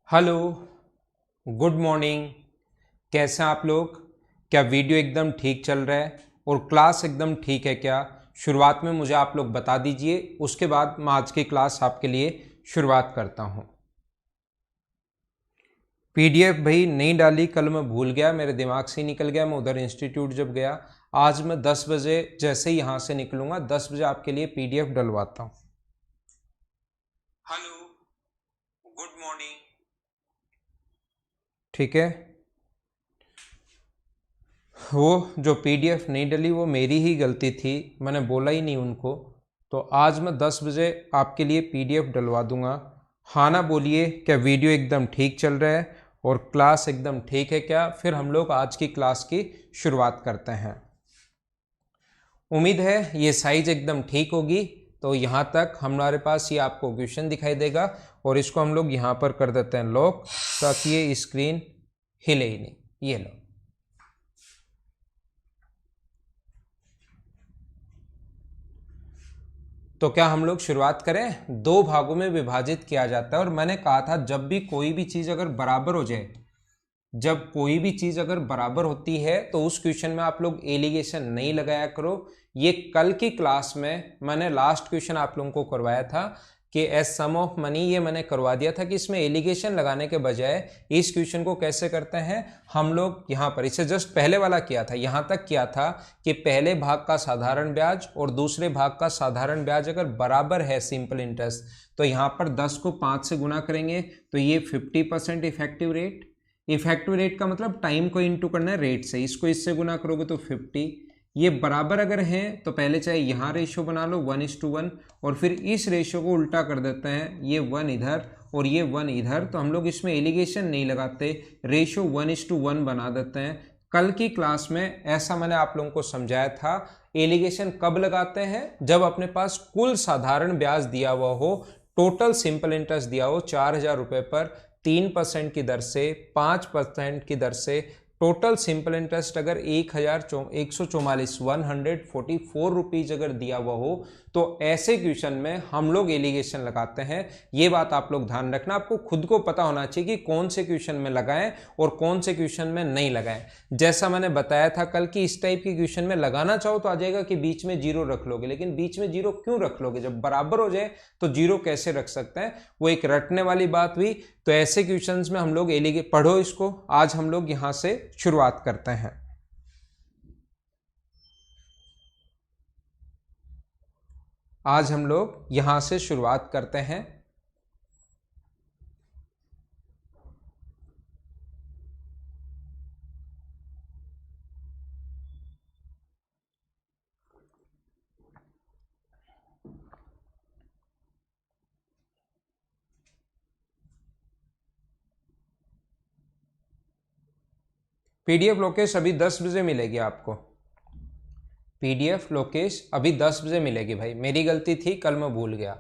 Hello, good morning. कैसे हैं आप लोग? क्या वीडियो एकदम ठीक चल रहा है और क्लास एकदम ठीक है क्या? शुरुआत में मुझे आप लोग बता दीजिए, उसके बाद मैं आज की क्लास आपके लिए शुरुआत करता हूं। पीडीएफ भाई नहीं डाली, कल मैं भूल गया, मेरे दिमाग से ही निकल गया। मैं उधर इंस्टीट्यूट जब गया, आज मैं 10 बजे जैसे ही यहाँ से निकलूंगा 10 बजे आपके लिए पीडीएफ डलवाता हूँ। Hello, good morning. ठीक है, वो जो पीडीएफ नहीं डली वो मेरी ही गलती थी, मैंने बोला ही नहीं उनको। तो आज मैं 10 बजे आपके लिए पीडीएफ डलवा दूंगा। हाँ ना बोलिए, क्या वीडियो एकदम ठीक चल रहा है और क्लास एकदम ठीक है क्या? फिर हम लोग आज की क्लास की शुरुआत करते हैं। उम्मीद है ये साइज एकदम ठीक होगी। तो यहाँ तक हमारे पास ये आपको क्वेश्चन दिखाई देगा और इसको हम लोग यहाँ पर कर देते हैं लॉक, ताकि ये स्क्रीन हिले ही नहीं। ये लो, तो क्या हम लोग शुरुआत करें? दो भागों में विभाजित किया जाता है और मैंने कहा था जब भी कोई भी चीज अगर बराबर हो जाए, जब कोई भी चीज अगर बराबर होती है तो उस क्वेश्चन में आप लोग एलिगेशन नहीं लगाया करो। ये कल की क्लास में मैंने लास्ट क्वेश्चन आप लोगों को करवाया था कि एज सम ऑफ मनी, ये मैंने करवा दिया था कि इसमें एलिगेशन लगाने के बजाय इस क्वेश्चन को कैसे करते हैं हम लोग। यहाँ पर इसे जस्ट पहले वाला किया था, यहाँ तक किया था कि पहले भाग का साधारण ब्याज और दूसरे भाग का साधारण ब्याज अगर बराबर है सिंपल इंटरेस्ट, तो यहाँ पर 10 को 5 से गुना करेंगे तो ये 50% इफेक्टिव रेट। इफेक्टिव रेट का मतलब टाइम को इनटू करना है रेट से, इसको इससे गुना करोगे तो 50। ये बराबर अगर हैं तो पहले चाहे यहाँ रेशियो बना लो 1:1 और फिर इस रेशियो को उल्टा कर देते हैं, ये 1 इधर और ये 1 इधर। तो हम लोग इसमें एलिगेशन नहीं लगाते, रेशियो 1:1 बना देते हैं। कल की क्लास में ऐसा मैंने आप लोगों को समझाया था। एलिगेशन कब लगाते हैं? जब अपने पास कुल साधारण ब्याज दिया हुआ हो, टोटल सिंपल इंटरेस्ट दिया हो 4,000 रुपये पर 3% की दर से, 5% की दर से, टोटल सिंपल इंटरेस्ट अगर 1,144 रुपीज अगर दिया हुआ हो, तो ऐसे क्वेश्चन में हम लोग एलिगेशन लगाते हैं। ये बात आप लोग ध्यान रखना, आपको खुद को पता होना चाहिए कि कौन से क्वेश्चन में लगाएं और कौन से क्वेश्चन में नहीं लगाएं। जैसा मैंने बताया था कल की, इस टाइप के क्वेश्चन में लगाना चाहो तो आ जाएगा कि बीच में जीरो रख लोगे, लेकिन बीच में जीरो क्यों रख लोगे? जब बराबर हो जाए तो जीरो कैसे रख सकते हैं? वो एक रटने वाली बात हुई। तो ऐसे क्वेश्चंस में हम लोग पढ़ो इसको। आज हम लोग यहां से शुरुआत करते हैं। आज हम लोग यहां से शुरुआत करते हैं। पीडीएफ लोकेश अभी 10 बजे मिलेगी आपको। पीडीएफ लोकेश अभी 10 बजे मिलेगी भाई, मेरी गलती थी, कल मैं भूल गया।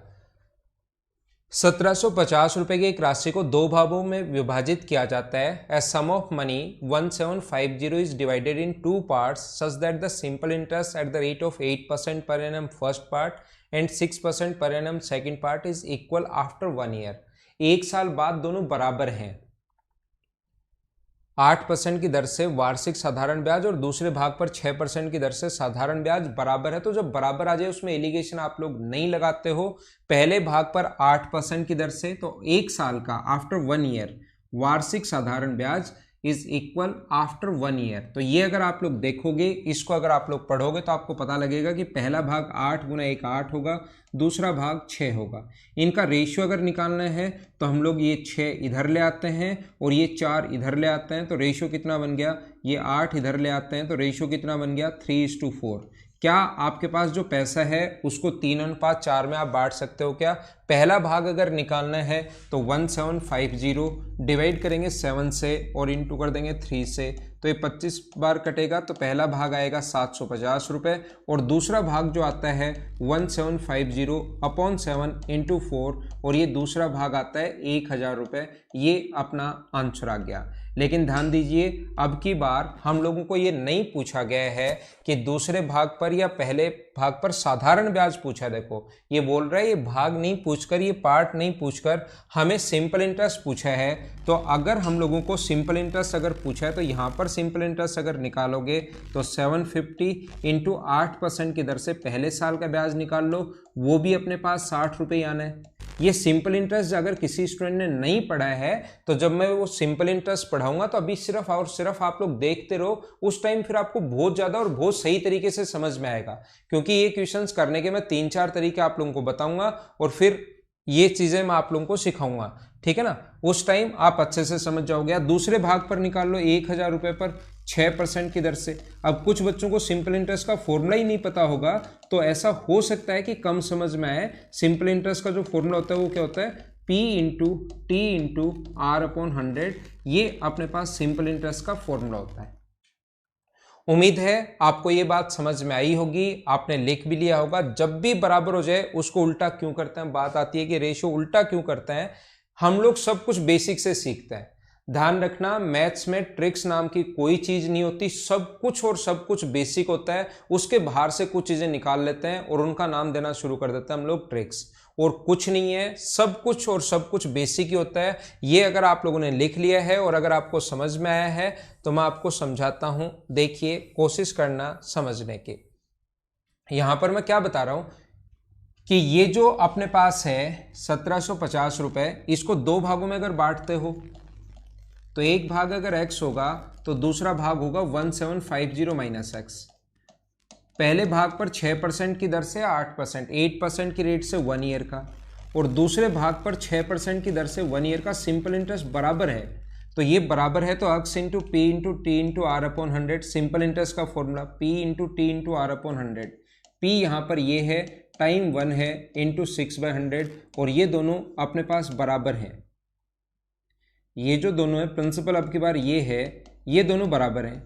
1750 रुपए की एक राशि को दो भागों में विभाजित किया जाता है। A sum of money 1750 is divided in two parts such that the simple interest at the rate of 8% per annum first part and 6% per annum second part is equal after 1 year. एक साल बाद दोनों बराबर हैं। 8% की दर से वार्षिक साधारण ब्याज और दूसरे भाग पर 6% की दर से साधारण ब्याज बराबर है। तो जब बराबर आ जाए उसमें एलिगेशन आप लोग नहीं लगाते हो। पहले भाग पर 8% की दर से, तो एक साल का आफ्टर 1 ईयर वार्षिक साधारण ब्याज इज इक्वल आफ्टर 1 ईयर। तो ये अगर आप लोग देखोगे, इसको अगर आप लोग पढ़ोगे तो आपको पता लगेगा कि पहला भाग 8 गुना 1 8 होगा, दूसरा भाग 6 होगा। इनका रेशियो अगर निकालना है तो हम लोग ये 6 इधर ले आते हैं और ये 4 इधर ले आते हैं, तो रेशियो कितना बन गया? ये 8 इधर ले आते हैं तो रेशियो कितना बन गया? 3:4। क्या आपके पास जो पैसा है उसको 3:4 में आप बांट सकते हो क्या? पहला भाग अगर निकालना है तो 1750 डिवाइड करेंगे 7 से और इंटू कर देंगे 3 से, तो ये 25 बार कटेगा। तो पहला भाग आएगा 750 रुपये और दूसरा भाग जो आता है 1750 अपॉन 7 × 4 और ये दूसरा भाग आता है 1000 रुपये। ये अपना आंसर आ गया। लेकिन ध्यान दीजिए अब की बार हम लोगों को ये नहीं पूछा गया है कि दूसरे भाग पर या पहले भाग पर साधारण ब्याज पूछा। देखो ये बोल रहा है, ये भाग नहीं पूछकर, ये पार्ट नहीं पूछकर हमें सिंपल इंटरेस्ट पूछा है। तो अगर हम लोगों को सिंपल इंटरेस्ट अगर पूछा है तो यहाँ पर सिंपल इंटरेस्ट अगर निकालोगे तो 750 इंटू 8% की दर से पहले साल का ब्याज निकाल लो, वो भी अपने पास 60 रुपये आना है। ये सिंपल इंटरेस्ट अगर किसी स्टूडेंट ने नहीं पढ़ा है तो जब मैं वो सिंपल इंटरेस्ट पढ़ाऊंगा तो अभी सिर्फ और सिर्फ आप लोग देखते रहो, उस टाइम फिर आपको बहुत ज़्यादा और बहुत सही तरीके से समझ में आएगा। क्योंकि ये क्वेश्चंस करने के मैं 3-4 तरीके आप लोगों को बताऊंगा और फिर ये चीज़ें मैं आप लोगों को सिखाऊंगा, ठीक है ना। उस टाइम आप अच्छे से समझ जाओगे। दूसरे भाग पर निकाल लो 1000 रुपये पर 6% की दर से। अब कुछ बच्चों को सिंपल इंटरेस्ट का फॉर्मूला ही नहीं पता होगा, तो ऐसा हो सकता है कि कम समझ में आए। सिंपल इंटरेस्ट का जो फॉर्मूला होता है वो क्या होता है, P into T into R upon 100। ये अपने पास सिंपल इंटरेस्ट का फॉर्मूला होता है। उम्मीद है आपको ये बात समझ में आई होगी, आपने लिख भी लिया होगा। जब भी बराबर हो जाए उसको उल्टा क्यों करते हैं, बात आती है कि रेशियो उल्टा क्यों करते हैं। हम लोग सब कुछ बेसिक से सीखते हैं। ध्यान रखना, मैथ्स में ट्रिक्स नाम की कोई चीज नहीं होती, सब कुछ और सब कुछ बेसिक होता है। उसके बाहर से कुछ चीजें निकाल लेते हैं और उनका नाम देना शुरू कर देते हैं हम लोग ट्रिक्स, और कुछ नहीं है। सब कुछ और सब कुछ बेसिक ही होता है। ये अगर आप लोगों ने लिख लिया है और अगर आपको समझ में आया है तो मैं आपको समझाता हूं, देखिए कोशिश करना समझने की। यहां पर मैं क्या बता रहा हूं कि ये जो अपने पास है 1750 रुपए, इसको दो भागों में अगर बांटते हो तो एक भाग अगर x होगा तो दूसरा भाग होगा 1750 माइनस x। पहले भाग पर 6% की दर से 8%, 8% की रेट से 1 ईयर का, और दूसरे भाग पर 6% की दर से 1 ईयर का सिंपल इंटरेस्ट बराबर है। तो ये बराबर है तो x into P into T into R upon 100, simple interest का formula P into T into R upon 100। P यहाँ पर ये है, टाइम 1 है, इंटू 6/100, और ये दोनों अपने पास बराबर हैं। ये जो दोनों है प्रिंसिपल अब की बार ये है, ये दोनों बराबर हैं।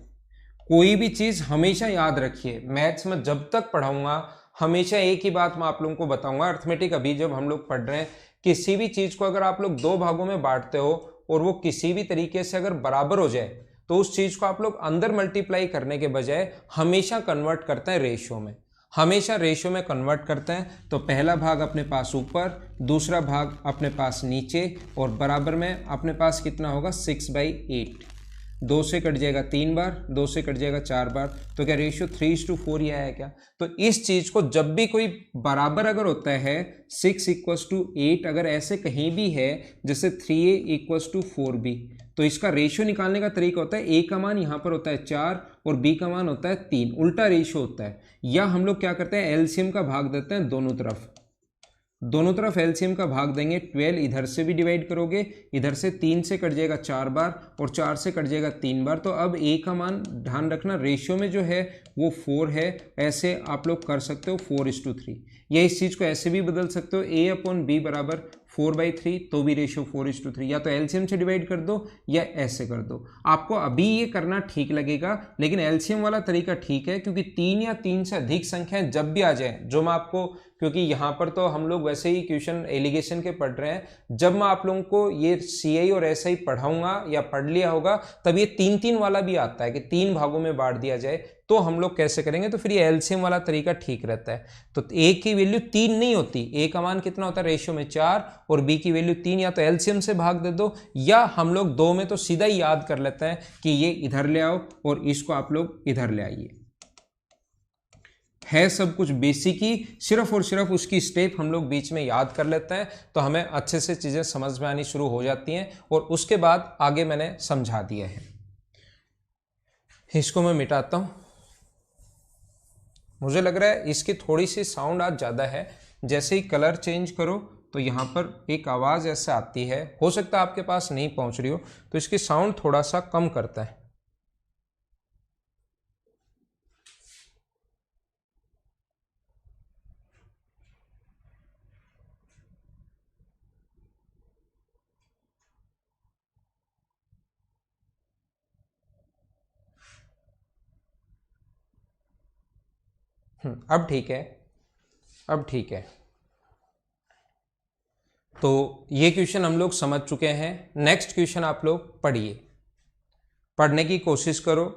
कोई भी चीज़ हमेशा याद रखिए, मैथ्स में जब तक पढ़ाऊंगा हमेशा एक ही बात मैं आप लोगों को बताऊंगा। अर्थमेटिक अभी जब हम लोग पढ़ रहे हैं, किसी भी चीज़ को अगर आप लोग दो भागों में बांटते हो और वो किसी भी तरीके से अगर बराबर हो जाए तो उस चीज़ को आप लोग अंदर मल्टीप्लाई करने के बजाय हमेशा कन्वर्ट करते हैं रेशियो में, हमेशा रेशियो में कन्वर्ट करते हैं। तो पहला भाग अपने पास ऊपर, दूसरा भाग अपने पास नीचे, और बराबर में अपने पास कितना होगा 6/8। 2 से कट जाएगा 3 बार, 2 से कट जाएगा 4 बार, तो क्या रेशियो 3:4 ही आया क्या। तो इस चीज़ को जब भी कोई बराबर अगर होता है 6 = 8, अगर ऐसे कहीं भी है जैसे 3a = 4b, तो इसका रेशियो निकालने का तरीका होता है a का मान यहाँ पर होता है 4 और b का मान होता है 3, उल्टा रेशियो होता है। या हम लोग क्या करते हैं, एलसीएम का भाग देते हैं दोनों तरफ, दोनों तरफ एलसीएम का भाग देंगे। 12 इधर से भी डिवाइड करोगे, इधर से 3 से कट जाएगा 4 बार और 4 से कट जाएगा 3 बार। तो अब a का मान ध्यान रखना रेशियो में जो है वो 4 है। ऐसे आप लोग कर सकते हो 4:3, या इस चीज़ को ऐसे भी बदल सकते हो a/b बराबर 4/3, तो भी रेशियो 4:3। या तो एलसीएम से डिवाइड कर दो या ऐसे कर दो, आपको अभी ये करना ठीक लगेगा, लेकिन एलसीएम वाला तरीका ठीक है, क्योंकि 3 या 3 से अधिक संख्याएं जब भी आ जाए, जो मैं आपको, क्योंकि यहाँ पर तो हम लोग वैसे ही क्वेश्चन एलिगेशन के पढ़ रहे हैं, जब मैं आप लोगों को ये सीआई और एसआई पढ़ाऊंगा या पढ़ लिया होगा तब ये 3-3 वाला भी आता है कि 3 भागों में बांट दिया जाए, तो हम लोग कैसे करेंगे। तो फिर ये एलसीएम वाला तरीका ठीक रहता है। तो ए की वैल्यू 3 नहीं होती, ए का मान कितना होता है रेशियो में 4 और बी की वैल्यू 3, या तो एलसीएम से भाग दे दो, या हम लोग 2 में तो सीधा ही याद कर लेते हैं कि ये इधर ले आओ और इसको आप लोग इधर ले आइए। है सब कुछ बेसिक ही, सिर्फ और सिर्फ उसकी स्टेप हम लोग बीच में याद कर लेते हैं तो हमें अच्छे से चीज़ें समझ में आनी शुरू हो जाती हैं, और उसके बाद आगे मैंने समझा दिया है। इसको मैं मिटाता हूँ। मुझे लग रहा है इसकी थोड़ी सी साउंड आज ज़्यादा है, जैसे ही कलर चेंज करो तो यहाँ पर एक आवाज़ ऐसे आती है, हो सकता है आपके पास नहीं पहुँच रही हो, तो इसकी साउंड थोड़ा सा कम करता है। अब ठीक है, अब ठीक है। तो ये क्वेश्चन हम लोग समझ चुके हैं। नेक्स्ट क्वेश्चन आप लोग पढ़िए। पढ़ने की कोशिश करो।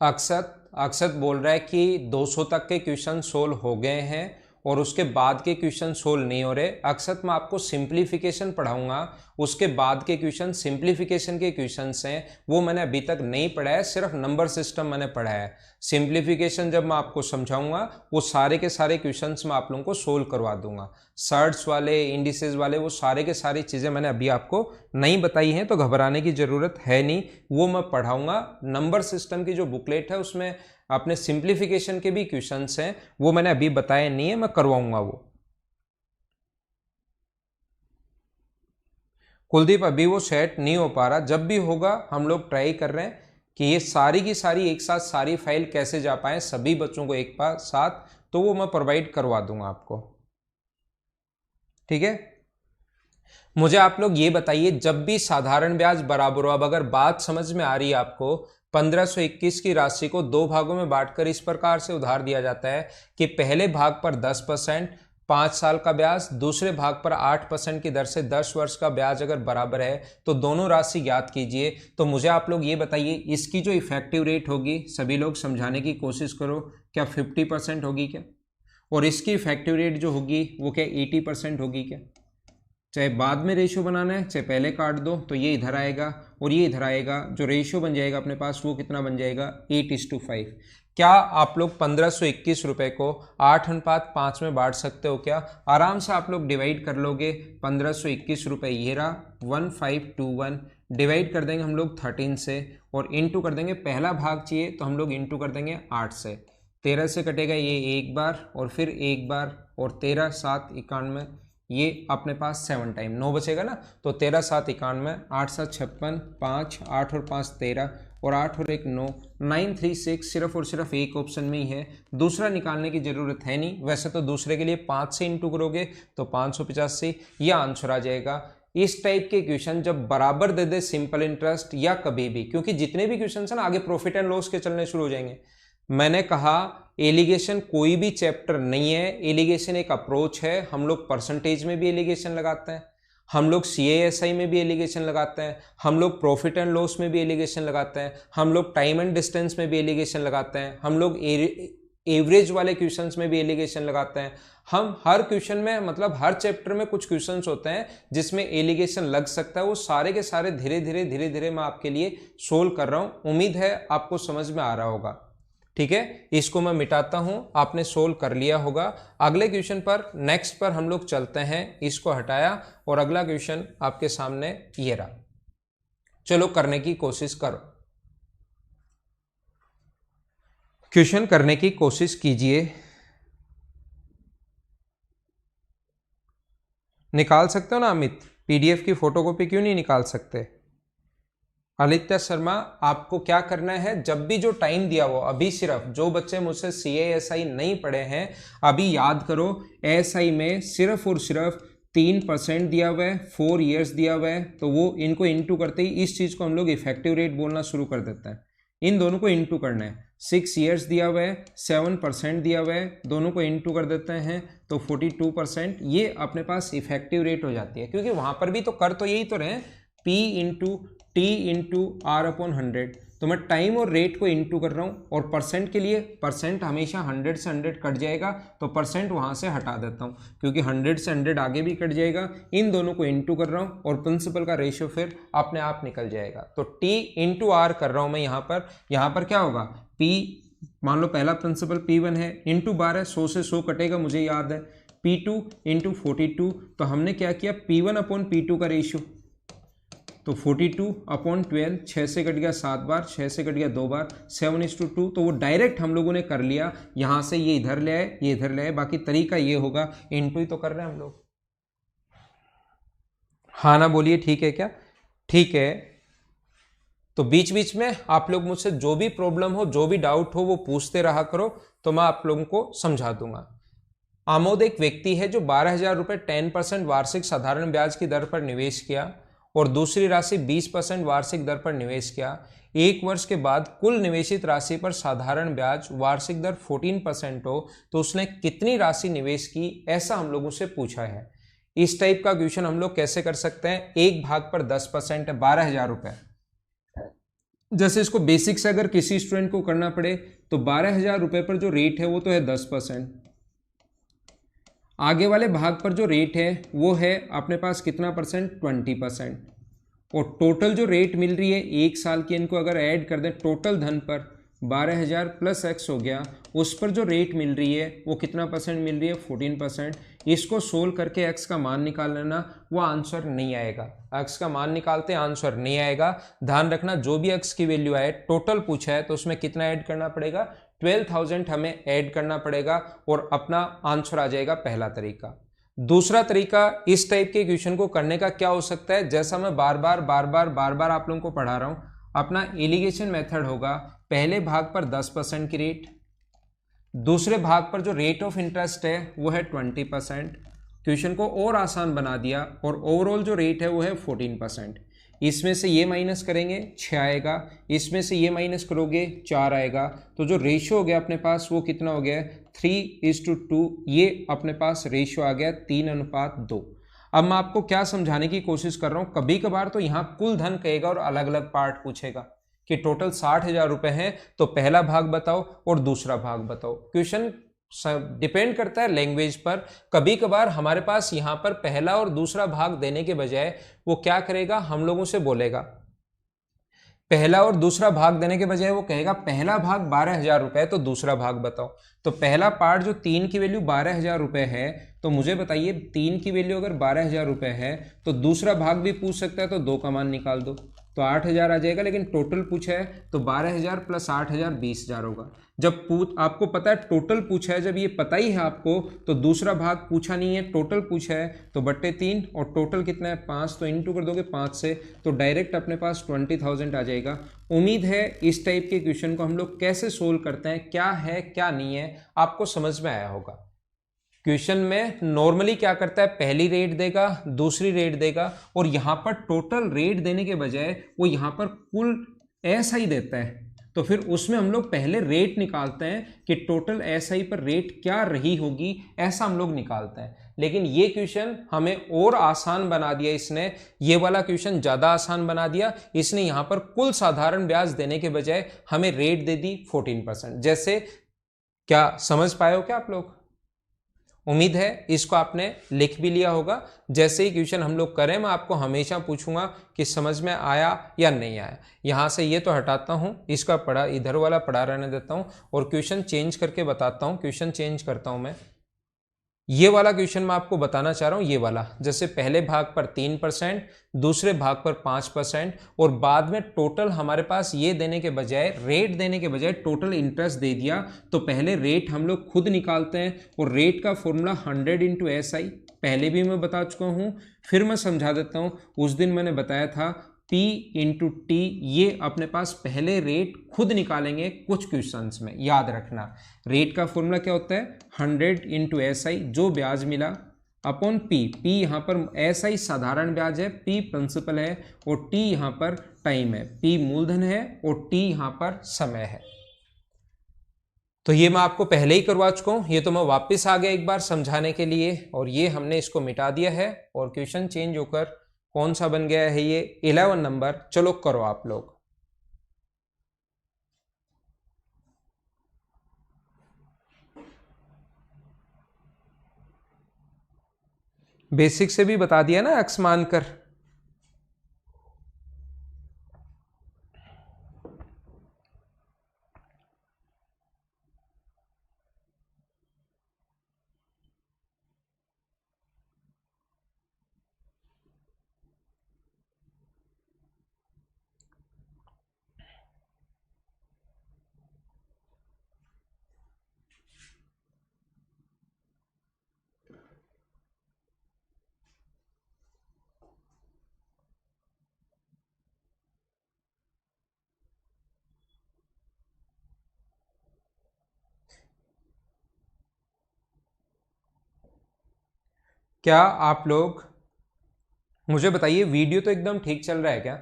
अक्षत अक्षत बोल रहा है कि 200 तक के क्वेश्चन सोल्व हो गए हैं और उसके बाद के क्वेश्चन सोल्व नहीं हो रहे। अक्षत मैं आपको सिंप्लीफिकेशन पढ़ाऊंगा, उसके बाद के क्वेश्चन सिंप्लीफिकेशन के क्वेश्चंस हैं, वो मैंने अभी तक नहीं पढ़ा है, सिर्फ नंबर सिस्टम मैंने पढ़ा है। सिंप्लीफिकेशन जब मैं आपको समझाऊंगा वो सारे के सारे क्वेश्चंस मैं आप लोगों को सोल्व करवा दूंगा। सर्ट्स वाले, इंडिसेस वाले, वो सारे के सारी चीज़ें मैंने अभी आपको नहीं बताई हैं, तो घबराने की ज़रूरत है नहीं, वो मैं पढ़ाऊंगा। नंबर सिस्टम की जो बुकलेट है उसमें अपने सिंप्लीफिकेशन के भी क्वेश्चंस हैं, वो मैंने अभी बताए नहीं है, मैं करवाऊंगा वो। कुलदीप अभी वो सेट नहीं हो पा रहा, जब भी होगा हम लोग ट्राई कर रहे हैं कि ये सारी की सारी एक साथ सारी फाइल कैसे जा पाए सभी बच्चों को एक साथ, तो वो मैं प्रोवाइड करवा दूंगा आपको, ठीक है। मुझे आप लोग ये बताइए, जब भी साधारण ब्याज बराबर हो, अब अगर बात समझ में आ रही है आपको, 1521 की राशि को दो भागों में बांटकर इस प्रकार से उधार दिया जाता है कि पहले भाग पर 10% 5 साल का ब्याज, दूसरे भाग पर 8% की दर से 10 वर्ष का ब्याज अगर बराबर है तो दोनों राशि ज्ञात कीजिए। तो मुझे आप लोग ये बताइए, इसकी जो इफेक्टिव रेट होगी, सभी लोग समझाने की कोशिश करो, क्या 50% होगी क्या? और इसकी इफेक्टिव रेट जो होगी वो क्या 80% होगी क्या? चाहे बाद में रेशियो बनाना है चाहे पहले काट दो, तो ये इधर आएगा और ये इधर आएगा, जो रेशियो बन जाएगा अपने पास वो कितना बन जाएगा 8:5। क्या आप लोग 1521 रुपए को 8:5 में बांट सकते हो क्या? आराम से आप लोग डिवाइड कर लोगे। 1521 रुपये ये रहा, 1521 डिवाइड कर देंगे हम लोग 13 से और इंटू कर देंगे, पहला भाग चाहिए तो हम लोग इंटू कर देंगे 8 से। 13 से कटेगा ये एक बार और फिर एक बार और 13 7 91, ये अपने पास 7 टाइम 9 बचेगा ना, तो 13 7 91, 8 7 56, 5 8 और 5 13 और 8 और 1 9, 936 सिर्फ और सिर्फ एक ऑप्शन में ही है, दूसरा निकालने की जरूरत है नहीं। वैसे तो दूसरे के लिए 5 से इंटू करोगे तो 585, यह आंसर आ जाएगा। इस टाइप के क्वेश्चन जब बराबर दे दे सिंपल इंटरेस्ट या कभी भी, क्योंकि जितने भी क्वेश्चन है ना आगे प्रॉफिट एंड लॉस के चलने शुरू हो जाएंगे। मैंने कहा एलिगेशन कोई भी चैप्टर नहीं है, एलिगेशन एक अप्रोच है। हम लोग परसेंटेज में भी एलिगेशन लगाते हैं, हम लोग CASI में भी एलिगेशन लगाते हैं, हम लोग प्रॉफिट एंड लॉस में भी एलिगेशन लगाते हैं, हम लोग टाइम एंड डिस्टेंस में भी एलिगेशन लगाते हैं, हम लोग एवरेज वाले क्वेश्चंस में भी एलिगेशन लगाते हैं। हम हर क्वेश्चन में, मतलब हर चैप्टर में कुछ क्वेश्चंस होते हैं जिसमें एलिगेशन लग सकता है, वो सारे के सारे धीरे धीरे मैं आपके लिए सोल्व कर रहा हूं। उम्मीद है आपको समझ में आ रहा होगा, ठीक है। इसको मैं मिटाता हूं, आपने सोल्व कर लिया होगा। अगले क्वेश्चन पर, नेक्स्ट पर हम लोग चलते हैं। इसको हटाया और अगला क्वेश्चन आपके सामने ये रहा, चलो करने की कोशिश करो। क्वेश्चन करने की कोशिश कीजिए। निकाल सकते हो ना अमित? PDF की फोटोकॉपी क्यों नहीं निकाल सकते? आदित्य शर्मा, आपको क्या करना है, जब भी जो टाइम दिया हो, अभी सिर्फ जो बच्चे मुझसे CASI नहीं पढ़े हैं अभी याद करो, SI में सिर्फ और सिर्फ 3% दिया हुआ है, 4 ईयर्स दिया हुआ है, तो वो इनको इंटू करते ही इस चीज को हम लोग इफेक्टिव रेट बोलना शुरू कर देते हैं। इन दोनों को इंटू करना है। 6 ईयर्स दिया हुआ है, 7% दिया हुआ है, दोनों को इंटू कर देते हैं तो 42%, ये अपने पास इफेक्टिव रेट हो जाती है। क्योंकि वहां पर भी तो कर तो यही तो रहे, P into T into R/100, तो मैं टाइम और रेट को इंटू कर रहा हूँ। और परसेंट के लिए, परसेंट हमेशा 100 से 100 कट जाएगा, तो परसेंट वहाँ से हटा देता हूँ क्योंकि 100 से 100 आगे भी कट जाएगा। इन दोनों को इंटू कर रहा हूँ और प्रिंसिपल का रेशियो फिर अपने आप निकल जाएगा। तो T इंटू R कर रहा हूँ मैं यहाँ पर क्या होगा, P मान लो पहला प्रिंसिपल P1 है, इंटू 12, 100 से 100 कटेगा मुझे याद है, P2 इंटू 42, तो हमने क्या किया P1/P2 का रेशियो, तो 42/12, 6 से कट गया 7 बार, 6 से कट गया 2 बार, 7:2, तो वो डायरेक्ट हम लोगों ने कर लिया। यहां से ये इधर ले आए, ये इधर ले आए, बाकी तरीका ये होगा, इनटू ही तो कर रहे हैं हम लोग। हाँ ना बोलिए, ठीक है क्या? ठीक है, तो बीच बीच में आप लोग मुझसे जो भी प्रॉब्लम हो, जो भी डाउट हो वो पूछते रहा करो, तो मैं आप लोगों को समझा दूंगा। आमोद एक व्यक्ति है जो 12,000 रुपये 10% वार्षिक साधारण ब्याज की दर पर निवेश किया और दूसरी राशि 20% वार्षिक दर पर निवेश किया। एक वर्ष के बाद कुल निवेशित राशि पर साधारण ब्याज वार्षिक दर 14% हो तो उसने कितनी राशि निवेश की, ऐसा हम लोगों से पूछा है। इस टाइप का क्वेश्चन हम लोग कैसे कर सकते हैं, 1/10% है 12,000 रुपये। जैसे इसको बेसिक से अगर किसी स्टूडेंट को करना पड़े तो 12,000 रुपये पर जो रेट है वो तो है 10%। आगे वाले भाग पर जो रेट है वो है अपने पास कितना परसेंट, 20%। और टोटल जो रेट मिल रही है एक साल की, इनको अगर ऐड कर दें टोटल धन पर 12,000 प्लस एक्स हो गया, उस पर जो रेट मिल रही है वो कितना परसेंट मिल रही है, 14%। इसको सोल्व करके एक्स का मान निकाल लेना, वो आंसर नहीं आएगा। एक्स का मान निकालते आंसर नहीं आएगा। ध्यान रखना जो भी एक्स की वैल्यू आए, टोटल पूछा है तो उसमें कितना ऐड करना पड़ेगा, 12,000 हमें ऐड करना पड़ेगा और अपना आंसर आ जाएगा पहला तरीका। दूसरा तरीका इस टाइप के क्वेश्चन को करने का क्या हो सकता है, जैसा मैं बार बार आप लोगों को पढ़ा रहा हूं, अपना एलिगेशन मेथड होगा। पहले भाग पर 10% की रेट, दूसरे भाग पर जो रेट ऑफ इंटरेस्ट है वो है 20%। क्वेश्चन को और आसान बना दिया और ओवरऑल जो रेट है वो है 14%। इसमें से ये माइनस करेंगे 6 आएगा, इसमें से ये माइनस करोगे 4 आएगा, तो जो रेशियो हो गया अपने पास वो कितना हो गया, 3:2। ये अपने पास रेशियो आ गया 3:2। अब मैं आपको क्या समझाने की कोशिश कर रहा हूं, कभी कभार तो यहाँ कुल धन कहेगा और अलग अलग पार्ट पूछेगा कि टोटल 60,000 रुपए हैं तो पहला भाग बताओ और दूसरा भाग बताओ। क्वेश्चन डिपेंड करता है लैंग्वेज पर। कभी कभार हमारे पास यहां पर पहला और दूसरा भाग देने के बजाय वो क्या करेगा, हम लोगों से बोलेगा, पहला और दूसरा भाग देने के बजाय वो कहेगा पहला भाग 12,000 रुपए तो दूसरा भाग बताओ। तो पहला पार्ट जो 3 की वैल्यू 12,000 रुपए है, तो मुझे बताइए 3 की वैल्यू अगर 12,000 रुपए है तो दूसरा भाग भी पूछ सकता है, तो 2 का मान निकाल दो तो 8,000 आ जाएगा। लेकिन टोटल पूछा है तो 12,000 प्लस 8,000 20,000 होगा। जब आपको पता है टोटल पूछा है, जब ये पता ही है आपको, तो दूसरा भाग पूछा नहीं है, टोटल पूछा है तो बट्टे 3 और टोटल कितना है 5, तो इंटू कर दोगे 5 से तो डायरेक्ट अपने पास 20,000 आ जाएगा। उम्मीद है इस टाइप के क्वेश्चन को हम लोग कैसे सोल्व करते हैं, क्या है क्या नहीं है, आपको समझ में आया होगा। क्वेश्चन में नॉर्मली क्या करता है, पहली रेट देगा, दूसरी रेट देगा, और यहां पर टोटल रेट देने के बजाय वो यहां पर कुल ऐसा ही देता है। तो फिर उसमें हम लोग पहले रेट निकालते हैं कि टोटल एसआई पर रेट क्या रही होगी, ऐसा हम लोग निकालते हैं। लेकिन ये क्वेश्चन हमें और आसान बना दिया इसने, ये वाला क्वेश्चन ज्यादा आसान बना दिया इसने। यहां पर कुल साधारण ब्याज देने के बजाय हमें रेट दे दी 14%। जैसे क्या समझ पाए हो क्या आप लोग? उम्मीद है इसको आपने लिख भी लिया होगा। जैसे ही क्वेश्चन हम लोग करें मैं आपको हमेशा पूछूंगा कि समझ में आया या नहीं आया। यहां से ये तो हटाता हूं, इसका पढ़ा इधर वाला पढ़ा रहने देता हूं और क्वेश्चन चेंज करके बताता हूं। क्वेश्चन चेंज करता हूं मैं, ये वाला क्वेश्चन मैं आपको बताना चाह रहा हूं, ये वाला जैसे पहले भाग पर 3%, दूसरे भाग पर 5%, और बाद में टोटल हमारे पास ये देने के बजाय, रेट देने के बजाय टोटल इंटरेस्ट दे दिया। तो पहले रेट हम लोग खुद निकालते हैं और रेट का फॉर्मूला 100 इंटू SI पहले भी मैं बता चुका हूं, फिर मैं समझा देता हूं। उस दिन मैंने बताया था P इंटू टी, ये अपने पास पहले रेट खुद निकालेंगे कुछ क्वेश्चंस में, याद रखना। रेट का फॉर्मूला क्या होता है, 100 इंटू SI जो ब्याज मिला अपॉन P। P यहाँ पर SI साधारण ब्याज है, P प्रिंसिपल है और T यहाँ पर टाइम है। P मूलधन है और T यहाँ पर समय है। तो ये मैं आपको पहले ही करवा चुका हूं, ये तो मैं वापस आ गया एक बार समझाने के लिए, और ये हमने इसको मिटा दिया है और क्वेश्चन चेंज होकर कौन सा बन गया है, ये 11 नंबर। चलो करो आप लोग। बेसिक से भी बता दिया ना एक्स मानकर। क्या आप लोग मुझे बताइए, वीडियो तो एकदम ठीक चल रहा है क्या?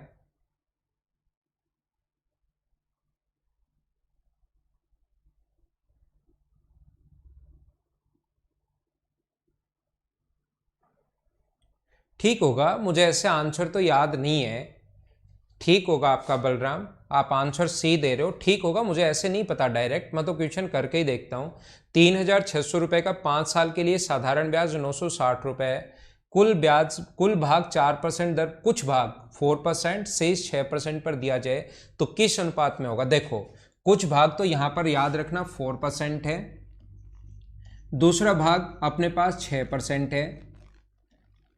ठीक होगा, मुझे ऐसे आंसर तो याद नहीं है। ठीक होगा आपका बलराम, आप आंसर सी दे रहे हो, ठीक होगा। मुझे ऐसे नहीं पता डायरेक्ट, मैं तो क्वेश्चन करके ही देखता हूँ। 3,600 रुपये का 5 साल के लिए साधारण ब्याज 960 रुपये है। कुल ब्याज, कुल भाग 4% दर, कुछ भाग 4% शेष 6% पर दिया जाए तो किस अनुपात में होगा? देखो, कुछ भाग तो यहाँ पर याद रखना 4% है, दूसरा भाग अपने पास 6% है,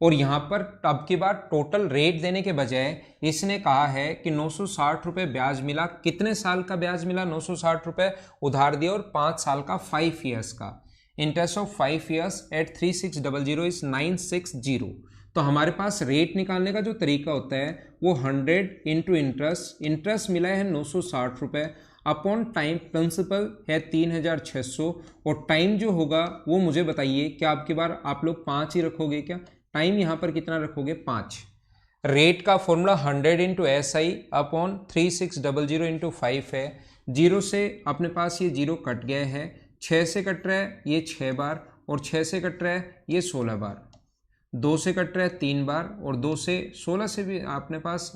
और यहां पर अब की बार टोटल रेट देने के बजाय इसने कहा है कि 960 रुपये ब्याज मिला। कितने साल का ब्याज मिला? 960 रुपये उधार दिया, और 5 साल का, 5 ईयर्स का। Interest of 5 years at 3600 is 960। तो हमारे पास रेट निकालने का जो तरीका होता है वो 100 इंटू इंटरेस्ट, इंटरेस्ट मिला है 960 रुपये, अपॉन टाइम प्रिंसिपल है 3600, और टाइम जो होगा वो मुझे बताइए, क्या आपकी बार आप लोग 5 ही रखोगे क्या? टाइम यहां पर कितना रखोगे? 5। रेट का formula 100 into S I upon 3600 into 5 है। जीरो से अपने पास ये जीरो कट गए हैं, 6 से कट रहा है ये 6 बार, और 6 से कट रहा है ये 16 बार, 2 से कट रहा है 3 बार, और 2 से 16 से भी अपने पास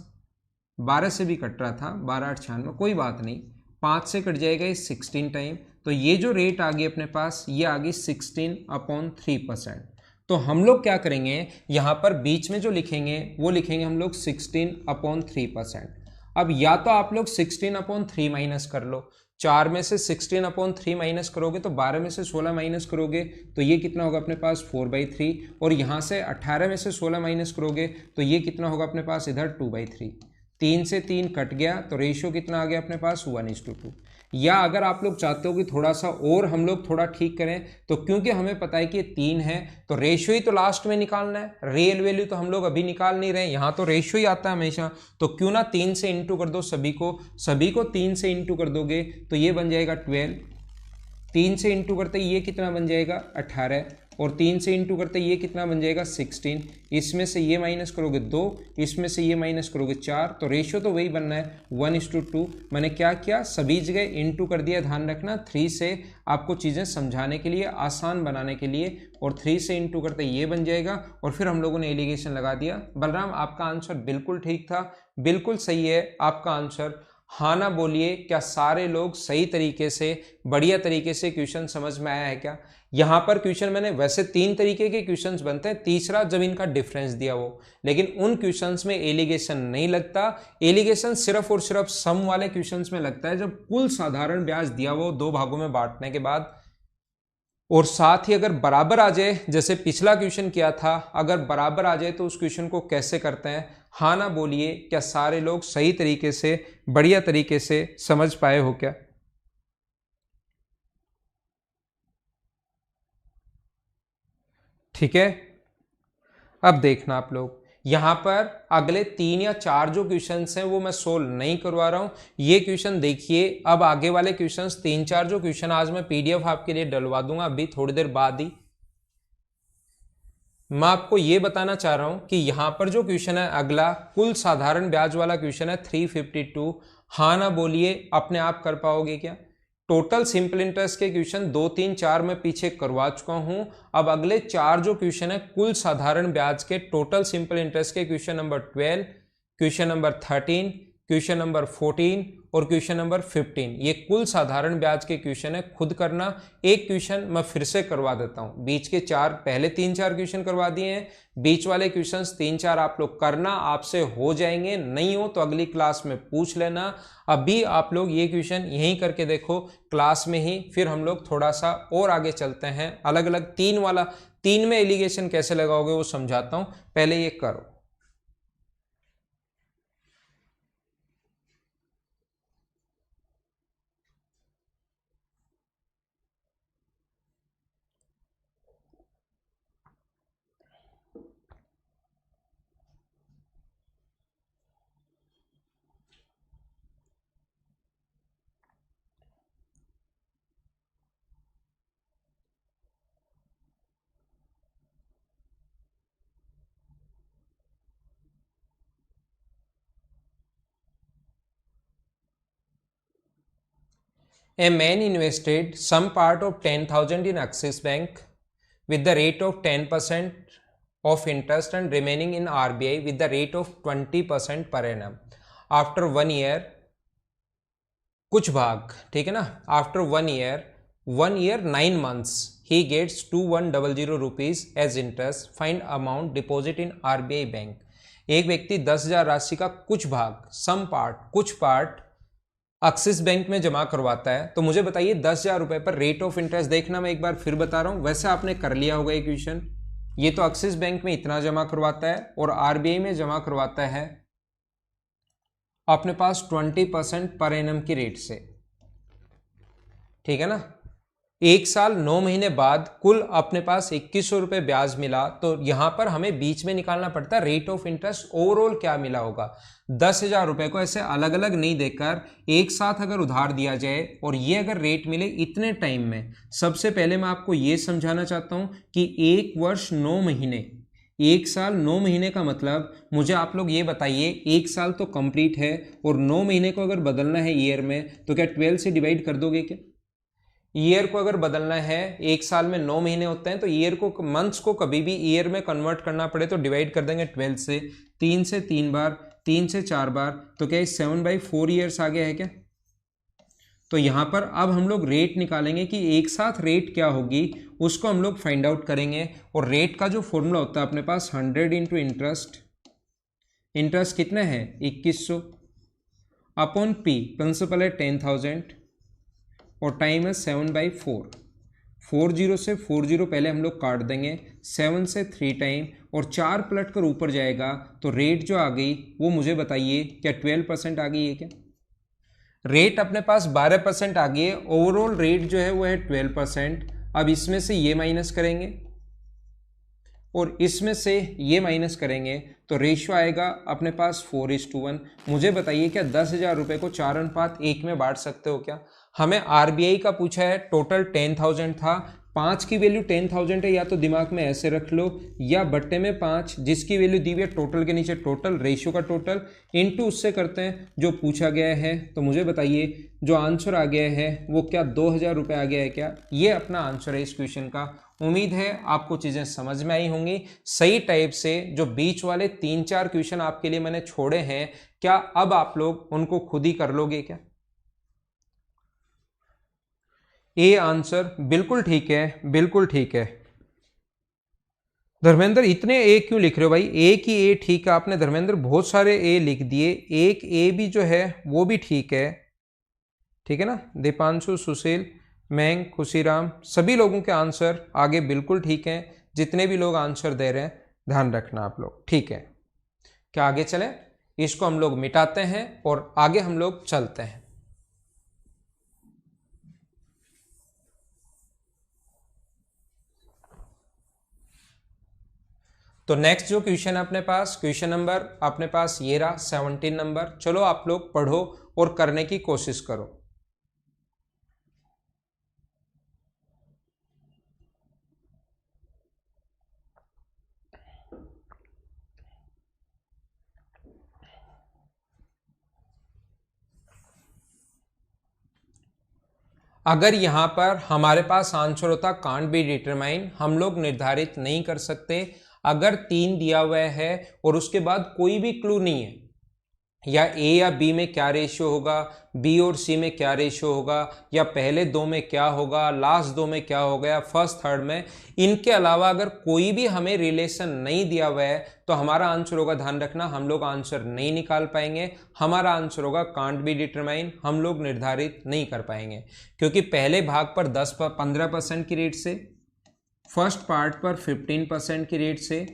12 से भी कट रहा था, 12 8 96, कोई बात नहीं। 5 से कट जाएगा ये 16 टाइम, तो ये जो रेट आ गई अपने पास, ये आ गई 16/3%। तो हम लोग क्या करेंगे, यहाँ पर बीच में जो लिखेंगे वो लिखेंगे हम लोग 16/3%। अब या तो आप लोग 16/3 माइनस कर लो, 4 में से 16/3 माइनस करोगे तो 12 में से 16 माइनस करोगे तो ये कितना होगा अपने पास? 4/3, और यहाँ से 18 में से 16 माइनस करोगे तो ये कितना होगा अपने पास? इधर 2/3। 3 से 3 कट गया, तो रेशियो कितना आ गया अपने पास? 1:2। या अगर आप लोग चाहते हो कि थोड़ा सा और हम लोग थोड़ा ठीक करें, तो क्योंकि हमें पता है कि ये 3 है तो रेशियो ही तो लास्ट में निकालना है, रियल वैल्यू तो हम लोग अभी निकाल नहीं रहे, यहाँ तो रेशियो ही आता है हमेशा। तो क्यों ना 3 से इंटू कर दो सभी को, सभी को 3 से इंटू कर दोगे तो ये बन जाएगा 12। 3 से इंटू करते ये कितना बन जाएगा? 18, और 3 से इंटू करते ये कितना बन जाएगा? 16। इसमें से ये माइनस करोगे 2, इसमें से ये माइनस करोगे 4, तो रेशियो तो वही बनना है 1:2। मैंने क्या किया? सभी जगह इंटू कर दिया, ध्यान रखना 3 से, आपको चीज़ें समझाने के लिए, आसान बनाने के लिए, और 3 से इंटू करते ये बन जाएगा, और फिर हम लोगों ने एलिगेशन लगा दिया। बलराम आपका आंसर बिल्कुल ठीक था, बिल्कुल सही है आपका आंसर। हाँ ना बोलिए, क्या सारे लोग सही तरीके से, बढ़िया तरीके से क्वेश्चन समझ में आया है क्या? यहां पर क्वेश्चन मैंने, वैसे 3 तरीके के क्वेश्चंस बनते हैं, तीसरा जब इनका डिफरेंस दिया वो, लेकिन उन क्वेश्चंस में एलिगेशन नहीं लगता। एलिगेशन सिर्फ और सिर्फ सम वाले क्वेश्चंस में लगता है जब कुल साधारण ब्याज दिया वो 2 भागों में बांटने के बाद, और साथ ही अगर बराबर आ जाए, जैसे पिछला क्वेश्चन किया था, अगर बराबर आ जाए तो उस क्वेश्चन को कैसे करते हैं। हाँ ना बोलिए, क्या सारे लोग सही तरीके से, बढ़िया तरीके से समझ पाए हो क्या? ठीक है, अब देखना आप लोग, यहां पर अगले 3 या 4 जो क्वेश्चंस हैं वो मैं सोल्व नहीं करवा रहा हूं। ये क्वेश्चन देखिए, अब आगे वाले क्वेश्चंस 3 4 जो क्वेश्चन आज मैं पीडीएफ आपके लिए डलवा दूंगा अभी थोड़ी देर बाद ही। मैं आपको ये बताना चाह रहा हूं कि यहां पर जो क्वेश्चन है अगला, कुल साधारण ब्याज वाला क्वेश्चन है 352। हाँ ना बोलिए, अपने आप कर पाओगे क्या? टोटल सिंपल इंटरेस्ट के क्वेश्चन 2 3 4 मैं पीछे करवा चुका हूं। अब अगले 4 जो क्वेश्चन है कुल साधारण ब्याज के, टोटल सिंपल इंटरेस्ट के, question number 12, question number 13, question number 14 और क्वेश्चन नंबर 15, ये कुल साधारण ब्याज के क्वेश्चन है। खुद करना। एक क्वेश्चन मैं फिर से करवा देता हूं, बीच के 4, पहले 3 4 क्वेश्चन करवा दिए हैं, बीच वाले क्वेश्चंस 3 4 आप लोग करना, आपसे हो जाएंगे, नहीं हो तो अगली क्लास में पूछ लेना। अभी आप लोग ये क्वेश्चन यहीं करके देखो क्लास में ही, फिर हम लोग थोड़ा सा और आगे चलते हैं। अलग अलग 3 वाला, 3 में एलिगेशन कैसे लगाओगे वो समझाता हूं, पहले ये करो। A man invested some part of 10,000 in Axis Bank with the rate of 10% of interest and remaining in RBI with the rate of 20% per annum. After 1 year, कुछ भाग, ठीक है ना, after 1 year 9 months he gets 2100 rupees as interest. Find amount deposit in RBI bank. एक व्यक्ति 10,000 राशि का कुछ भाग, सम पार्ट, कुछ पार्ट एक्सिस बैंक में जमा करवाता है. तो मुझे बताइए 10,000 रुपए पर रेट ऑफ इंटरेस्ट देखना. मैं एक बार फिर बता रहा हूं, वैसे आपने कर लिया होगा ये क्वेश्चन. ये तो एक्सिस बैंक में इतना जमा करवाता है और आरबीआई में जमा करवाता है अपने पास 20% पर एनम की रेट से, ठीक है ना. 1 साल 9 महीने बाद कुल अपने पास 2100 रुपए ब्याज मिला. तो यहां पर हमें बीच में निकालना पड़ता है रेट ऑफ इंटरेस्ट ओवरऑल क्या मिला होगा. 10,000 रुपए को ऐसे अलग अलग नहीं देकर एक साथ अगर उधार दिया जाए और ये अगर रेट मिले इतने टाइम में, सबसे पहले मैं आपको ये समझाना चाहता हूं कि 1 वर्ष 9 महीने, 1 साल 9 महीने का मतलब, मुझे आप लोग ये बताइए, 1 साल तो कंप्लीट है और 9 महीने को अगर बदलना है ईयर में तो क्या 12 से डिवाइड कर दोगे क्या. ईयर को अगर बदलना है, 1 साल में 9 महीने होते हैं, तो ईयर को, मंथ्स को कभी भी ईयर में कन्वर्ट करना पड़े तो डिवाइड कर देंगे 12 से. 3 से 3 बार, 3 से 4 बार, तो क्या 7/4 ईयर्स आ गया है क्या. तो यहां पर अब हम लोग रेट निकालेंगे कि एक साथ रेट क्या होगी, उसको हम लोग फाइंड आउट करेंगे. और रेट का जो फॉर्मूला होता है अपने पास 100 इंटू इंटरेस्ट. इंटरेस्ट कितना है 2100 अपॉन पी, प्रिंसिपल है 10,000 और टाइम है 7/4. 40 से 40 पहले हम लोग काट देंगे, 7 से 3 टाइम और 4 पलट कर ऊपर जाएगा. तो रेट जो आ गई वो मुझे बताइए क्या 12% आ गई है क्या. रेट अपने पास 12% आ गई है. ओवरऑल रेट जो है वो है 12%. अब इसमें से ये माइनस करेंगे और इसमें से ये माइनस करेंगे तो रेशियो आएगा अपने पास 4:1. मुझे बताइए क्या 10,000 रुपए को 4:1 में बांट सकते हो क्या. हमें आरबीआई का पूछा है, टोटल 10,000 था, 5 की वैल्यू 10,000 है, या तो दिमाग में ऐसे रख लो, या बट्टे में 5 जिसकी वैल्यू दी हुई है टोटल के नीचे टोटल, रेशियो का टोटल इनटू उससे करते हैं जो पूछा गया है. तो मुझे बताइए जो आंसर आ गया है वो क्या 2,000 रुपये आ गया है क्या. ये अपना आंसर है इस क्वेश्चन का. उम्मीद है आपको चीजें समझ में आई होंगी. सही टाइप से जो बीच वाले 3-4 क्वेश्चन आपके लिए मैंने छोड़े हैं, क्या अब आप लोग उनको खुद ही कर लोगे क्या. ए आंसर बिल्कुल ठीक है, बिल्कुल ठीक है. धर्मेंद्र इतने ए क्यों लिख रहे हो भाई. एक ही ए ठीक है आपने धर्मेंद्र बहुत सारे ए लिख दिए. एक ए भी जो है वो भी ठीक है, ठीक है ना. दीपांशु, सुशील, मैंग, खुशीराम, सभी लोगों के आंसर आगे बिल्कुल ठीक हैं. जितने भी लोग आंसर दे रहे हैं ध्यान रखना आप लोग, ठीक है. क्या आगे चले, इसको हम लोग मिटाते हैं और आगे हम लोग चलते हैं. तो नेक्स्ट जो क्वेश्चन है अपने पास, क्वेश्चन नंबर अपने पास ये रहा 17 नंबर. चलो आप लोग पढ़ो और करने की कोशिश करो. अगर यहां पर हमारे पास आंसर होता कांट बी डिटरमाइन, हम लोग निर्धारित नहीं कर सकते. अगर 3 दिया हुआ है और उसके बाद कोई भी क्लू नहीं है, या ए या बी में क्या रेशियो होगा, बी और सी में क्या रेशियो होगा, या पहले 2 में क्या होगा, लास्ट 2 में क्या होगा, या फर्स्ट थर्ड में, इनके अलावा अगर कोई भी हमें रिलेशन नहीं दिया हुआ है तो हमारा आंसर होगा, ध्यान रखना, हम लोग आंसर नहीं निकाल पाएंगे. हमारा आंसर होगा कांट बी डिटरमाइन, हम लोग निर्धारित नहीं कर पाएंगे. क्योंकि पहले भाग पर 15% की रेट से, फर्स्ट पार्ट पर 15% की रेट से,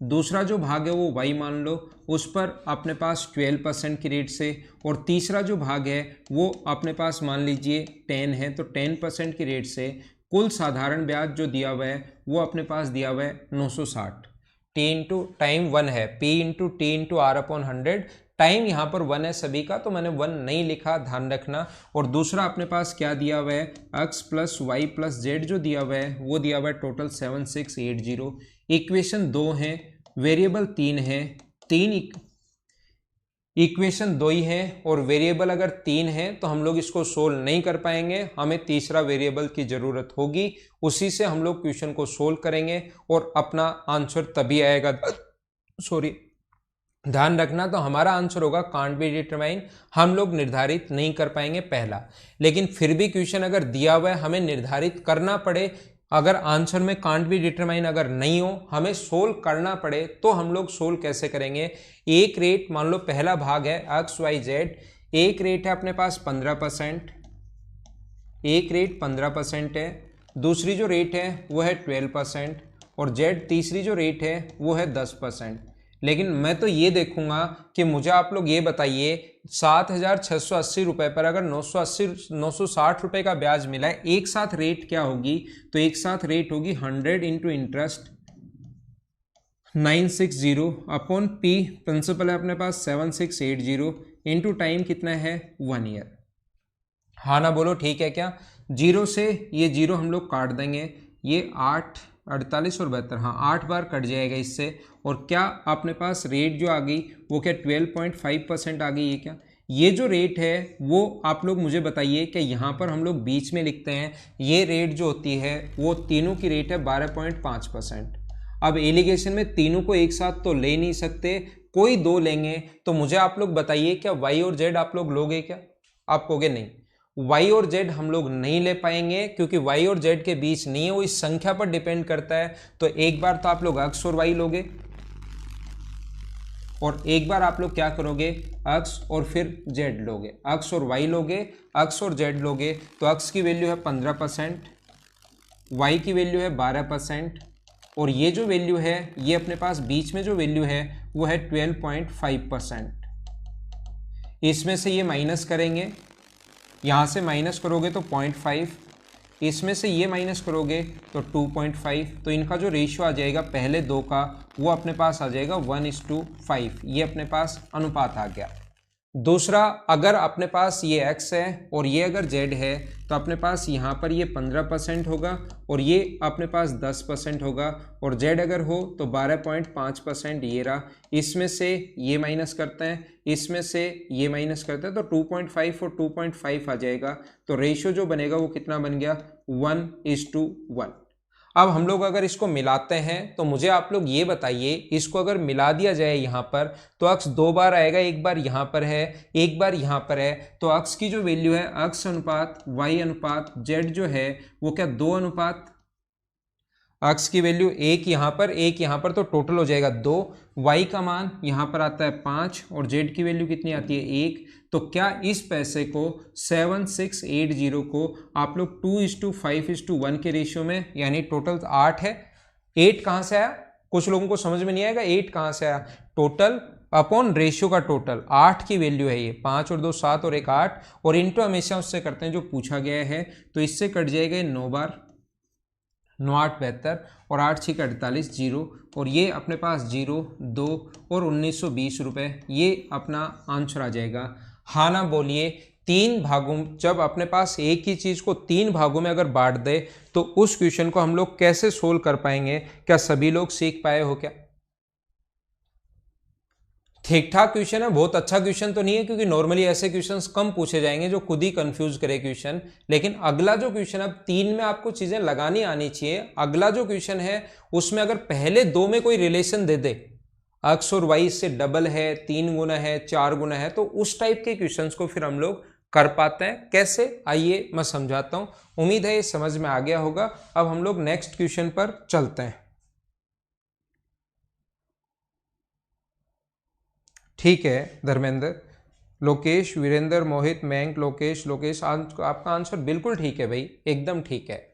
दूसरा जो भाग है वो y मान लो, उस पर अपने पास 12% की रेट से, और तीसरा जो भाग है वो अपने पास मान लीजिए 10 है तो 10% की रेट से कुल साधारण ब्याज जो दिया हुआ है वो अपने पास दिया हुआ है 960. टी इंटू टाइम 1 है, P into T into R upon 100. Time यहाँ पर 1 है सभी का तो मैंने 1 नहीं लिखा, ध्यान रखना. और दूसरा अपने पास क्या दिया हुआ है, x plus y plus z जो दिया हुआ है वो दिया हुआ है टोटल 7680. इक्वेशन 2 है, वेरिएबल 3 है, इक्वेशन दो ही है और वेरिएबल अगर तीन है तो हम लोग इसको सोल्व नहीं कर पाएंगे, हमें तीसरा वेरिएबल की जरूरत होगी, उसी से हम लोग क्वेश्चन को सोल्व करेंगे और अपना आंसर तभी आएगा। सॉरी, ध्यान रखना, तो हमारा आंसर होगा कांट बी डिटरमाइन, हम लोग निर्धारित नहीं कर पाएंगे पहला। लेकिन फिर भी क्वेश्चन अगर दिया हुआ है हमें निर्धारित करना पड़े, अगर आंसर में कांट बी डिटरमाइन अगर नहीं हो, हमें सोल्व करना पड़े, तो हम लोग सोल्व कैसे करेंगे। एक रेट मान लो पहला भाग है एक्स वाई जेड, एक रेट है अपने पास 15%, एक रेट 15% है, दूसरी जो रेट है वो है 12%, और जेड तीसरी जो रेट है वो है 10%। लेकिन मैं तो ये देखूंगा कि मुझे आप लोग ये बताइए 7,680 रुपये पर अगर 960 रुपये का ब्याज मिला है, एक साथ रेट क्या होगी, तो एक साथ रेट होगी 100 into interest 960 upon P, principal है अपने पास 7680 इंटू टाइम कितना है 1 ईयर। हाँ ना बोलो, ठीक है क्या। जीरो से ये जीरो हम लोग काट देंगे, ये 8 48 और 72, हाँ 8 बार कट जाएगा इससे, और क्या अपने पास रेट जो आ गई वो क्या 12.5% आ गई है क्या। ये जो रेट है वो आप लोग मुझे बताइए कि यहाँ पर हम लोग बीच में लिखते हैं, ये रेट जो होती है वो तीनों की रेट है 12.5%। अब एलिगेशन में तीनों को एक साथ तो ले नहीं सकते, कोई दो लेंगे, तो मुझे आप लोग बताइए क्या वाई और जेड आप लोग लोगे क्या, आप कहोगे नहीं। y और z हम लोग नहीं ले पाएंगे क्योंकि y और z के बीच नहीं है, वो इस संख्या पर डिपेंड करता है। तो एक बार तो आप लोग x और y लोगे, और एक बार आप लोग क्या करोगे x और फिर z लोगे, x और y लोगे, x और z लोगे, तो x की वैल्यू है 15%, y की वैल्यू है 12%, और ये जो वैल्यू है ये अपने पास बीच में जो वैल्यू है वो है 12.5%। इसमें से ये माइनस करेंगे, यहाँ से माइनस करोगे तो 0.5, इसमें से ये माइनस करोगे तो 2.5, तो इनका जो रेशियो आ जाएगा पहले दो का वो अपने पास आ जाएगा 1:5, ये अपने पास अनुपात आ गया। दूसरा, अगर अपने पास ये x है और ये अगर z है तो अपने पास यहाँ पर ये 15% होगा और ये अपने पास 10% होगा, और z अगर हो तो 12.5% ये रहा, इसमें से ये माइनस करते हैं, इसमें से ये माइनस करते हैं, तो 2.5 और 2.5 आ जाएगा, तो रेशियो जो बनेगा वो कितना बन गया 1:1। अब हम लोग अगर इसको मिलाते हैं तो मुझे आप लोग ये बताइए, इसको अगर मिला दिया जाए यहाँ पर तो अक्स दो बार आएगा, एक बार यहाँ पर है, एक बार यहाँ पर है, तो अक्स की जो वैल्यू है अक्स अनुपात वाई अनुपात जेड जो है वो क्या 2 अनुपात, अक्स की वैल्यू एक यहाँ पर एक यहाँ पर, तो टोटल हो जाएगा 2, वाई का मान यहाँ पर आता है 5 और जेड की वैल्यू कितनी आती है 1। तो क्या इस पैसे को 7680 को आप लोग 2:5:1 के रेशियो में, यानी टोटल 8 है, 8 कहाँ से आया, कुछ लोगों को समझ में नहीं आएगा 8 कहाँ से आया, टोटल अपॉन रेशियो का टोटल 8 की वैल्यू है ये, 5 और 2 7 और 1 8, और इंटू हमेशा उससे करते हैं जो पूछा गया है, तो इससे कट जाएगा 9 बार, 9 8 72 और 8 6 48 जीरो, और ये अपने पास 0 2 और 1920 रुपये, ये अपना आंसर आ जाएगा। हाँ ना बोलिए, तीन भागों, जब अपने पास एक ही चीज़ को तीन भागों में अगर बांट दे तो उस क्वेश्चन को हम लोग कैसे सोल्व कर पाएंगे, क्या सभी लोग सीख पाए हो क्या। ठीक ठाक क्वेश्चन है, बहुत अच्छा क्वेश्चन तो नहीं है क्योंकि नॉर्मली ऐसे क्वेश्चंस कम पूछे जाएंगे जो खुद ही कंफ्यूज करे क्वेश्चन, लेकिन अगला जो क्वेश्चन, अब तीन में आपको चीजें लगानी आनी चाहिए, अगला जो क्वेश्चन है उसमें अगर पहले दो में कोई रिलेशन दे दे, एक्स और वाई से डबल है, 3 गुना है, 4 गुना है, तो उस टाइप के क्वेश्चंस को फिर हम लोग कर पाते हैं। कैसे, आइए मैं समझाता हूं, उम्मीद है ये समझ में आ गया होगा। अब हम लोग नेक्स्ट क्वेश्चन पर चलते हैं। ठीक है धर्मेंद्र, लोकेश, वीरेंद्र, मोहित, मयंक, लोकेश, आपका आंसर बिल्कुल ठीक है भाई, एकदम ठीक है।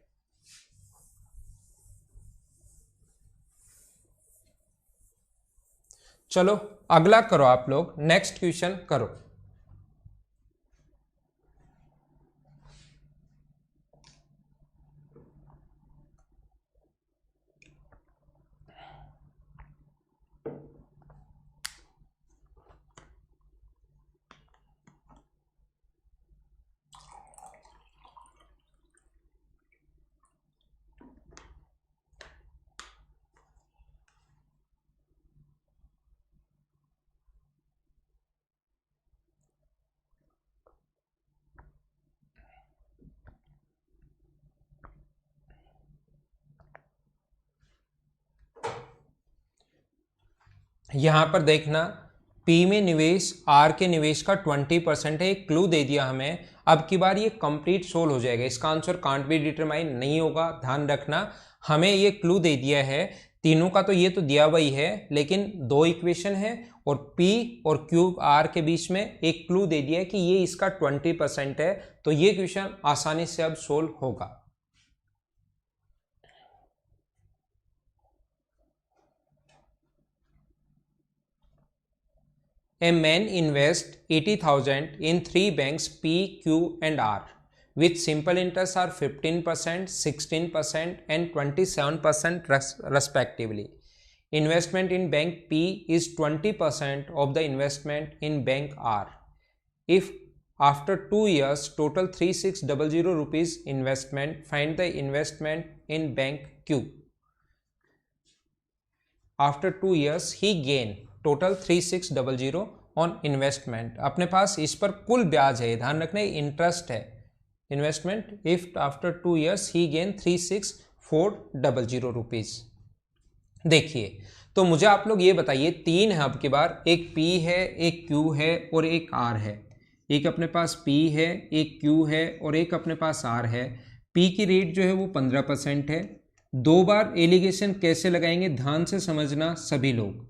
चलो अगला करो, आप लोग नेक्स्ट क्वेश्चन करो। यहां पर देखना पी में निवेश आर के निवेश का 20% है, एक क्लू दे दिया हमें। अब की बार ये कंप्लीट सोल्व हो जाएगा, इसका आंसर कांट बी डिटरमाइन नहीं होगा, ध्यान रखना। हमें ये क्लू दे दिया है, तीनों का तो ये तो दिया हुआ ही है, लेकिन दो इक्वेशन है और P और Q R के बीच में एक क्लू दे दिया है कि ये इसका 20% है, तो ये क्वेश्चन आसानी से अब सोल्व होगा। A man invests 80,000 in 3 banks P, Q and R with simple interest are 15%, 16% and 27% respectively. Investment in bank P is 20% of the investment in bank R. If after 2 years total 3600 rupees investment, find the investment in bank Q. After 2 years he gain total 3600 on investment. अपने पास इस पर कुल ब्याज है, ध्यान रखना interest है। Investment if after 2 years he gain 36,400 rupees. देखिए तो मुझे आप लोग ये बताइए, तीन है अब की बार, एक P है, एक Q है और एक R है। एक अपने पास P है, एक Q है और एक अपने पास R है। P की रेट जो है वो 15% है। दो बार एलिगेशन कैसे लगाएंगे ध्यान से समझना, सभी लोग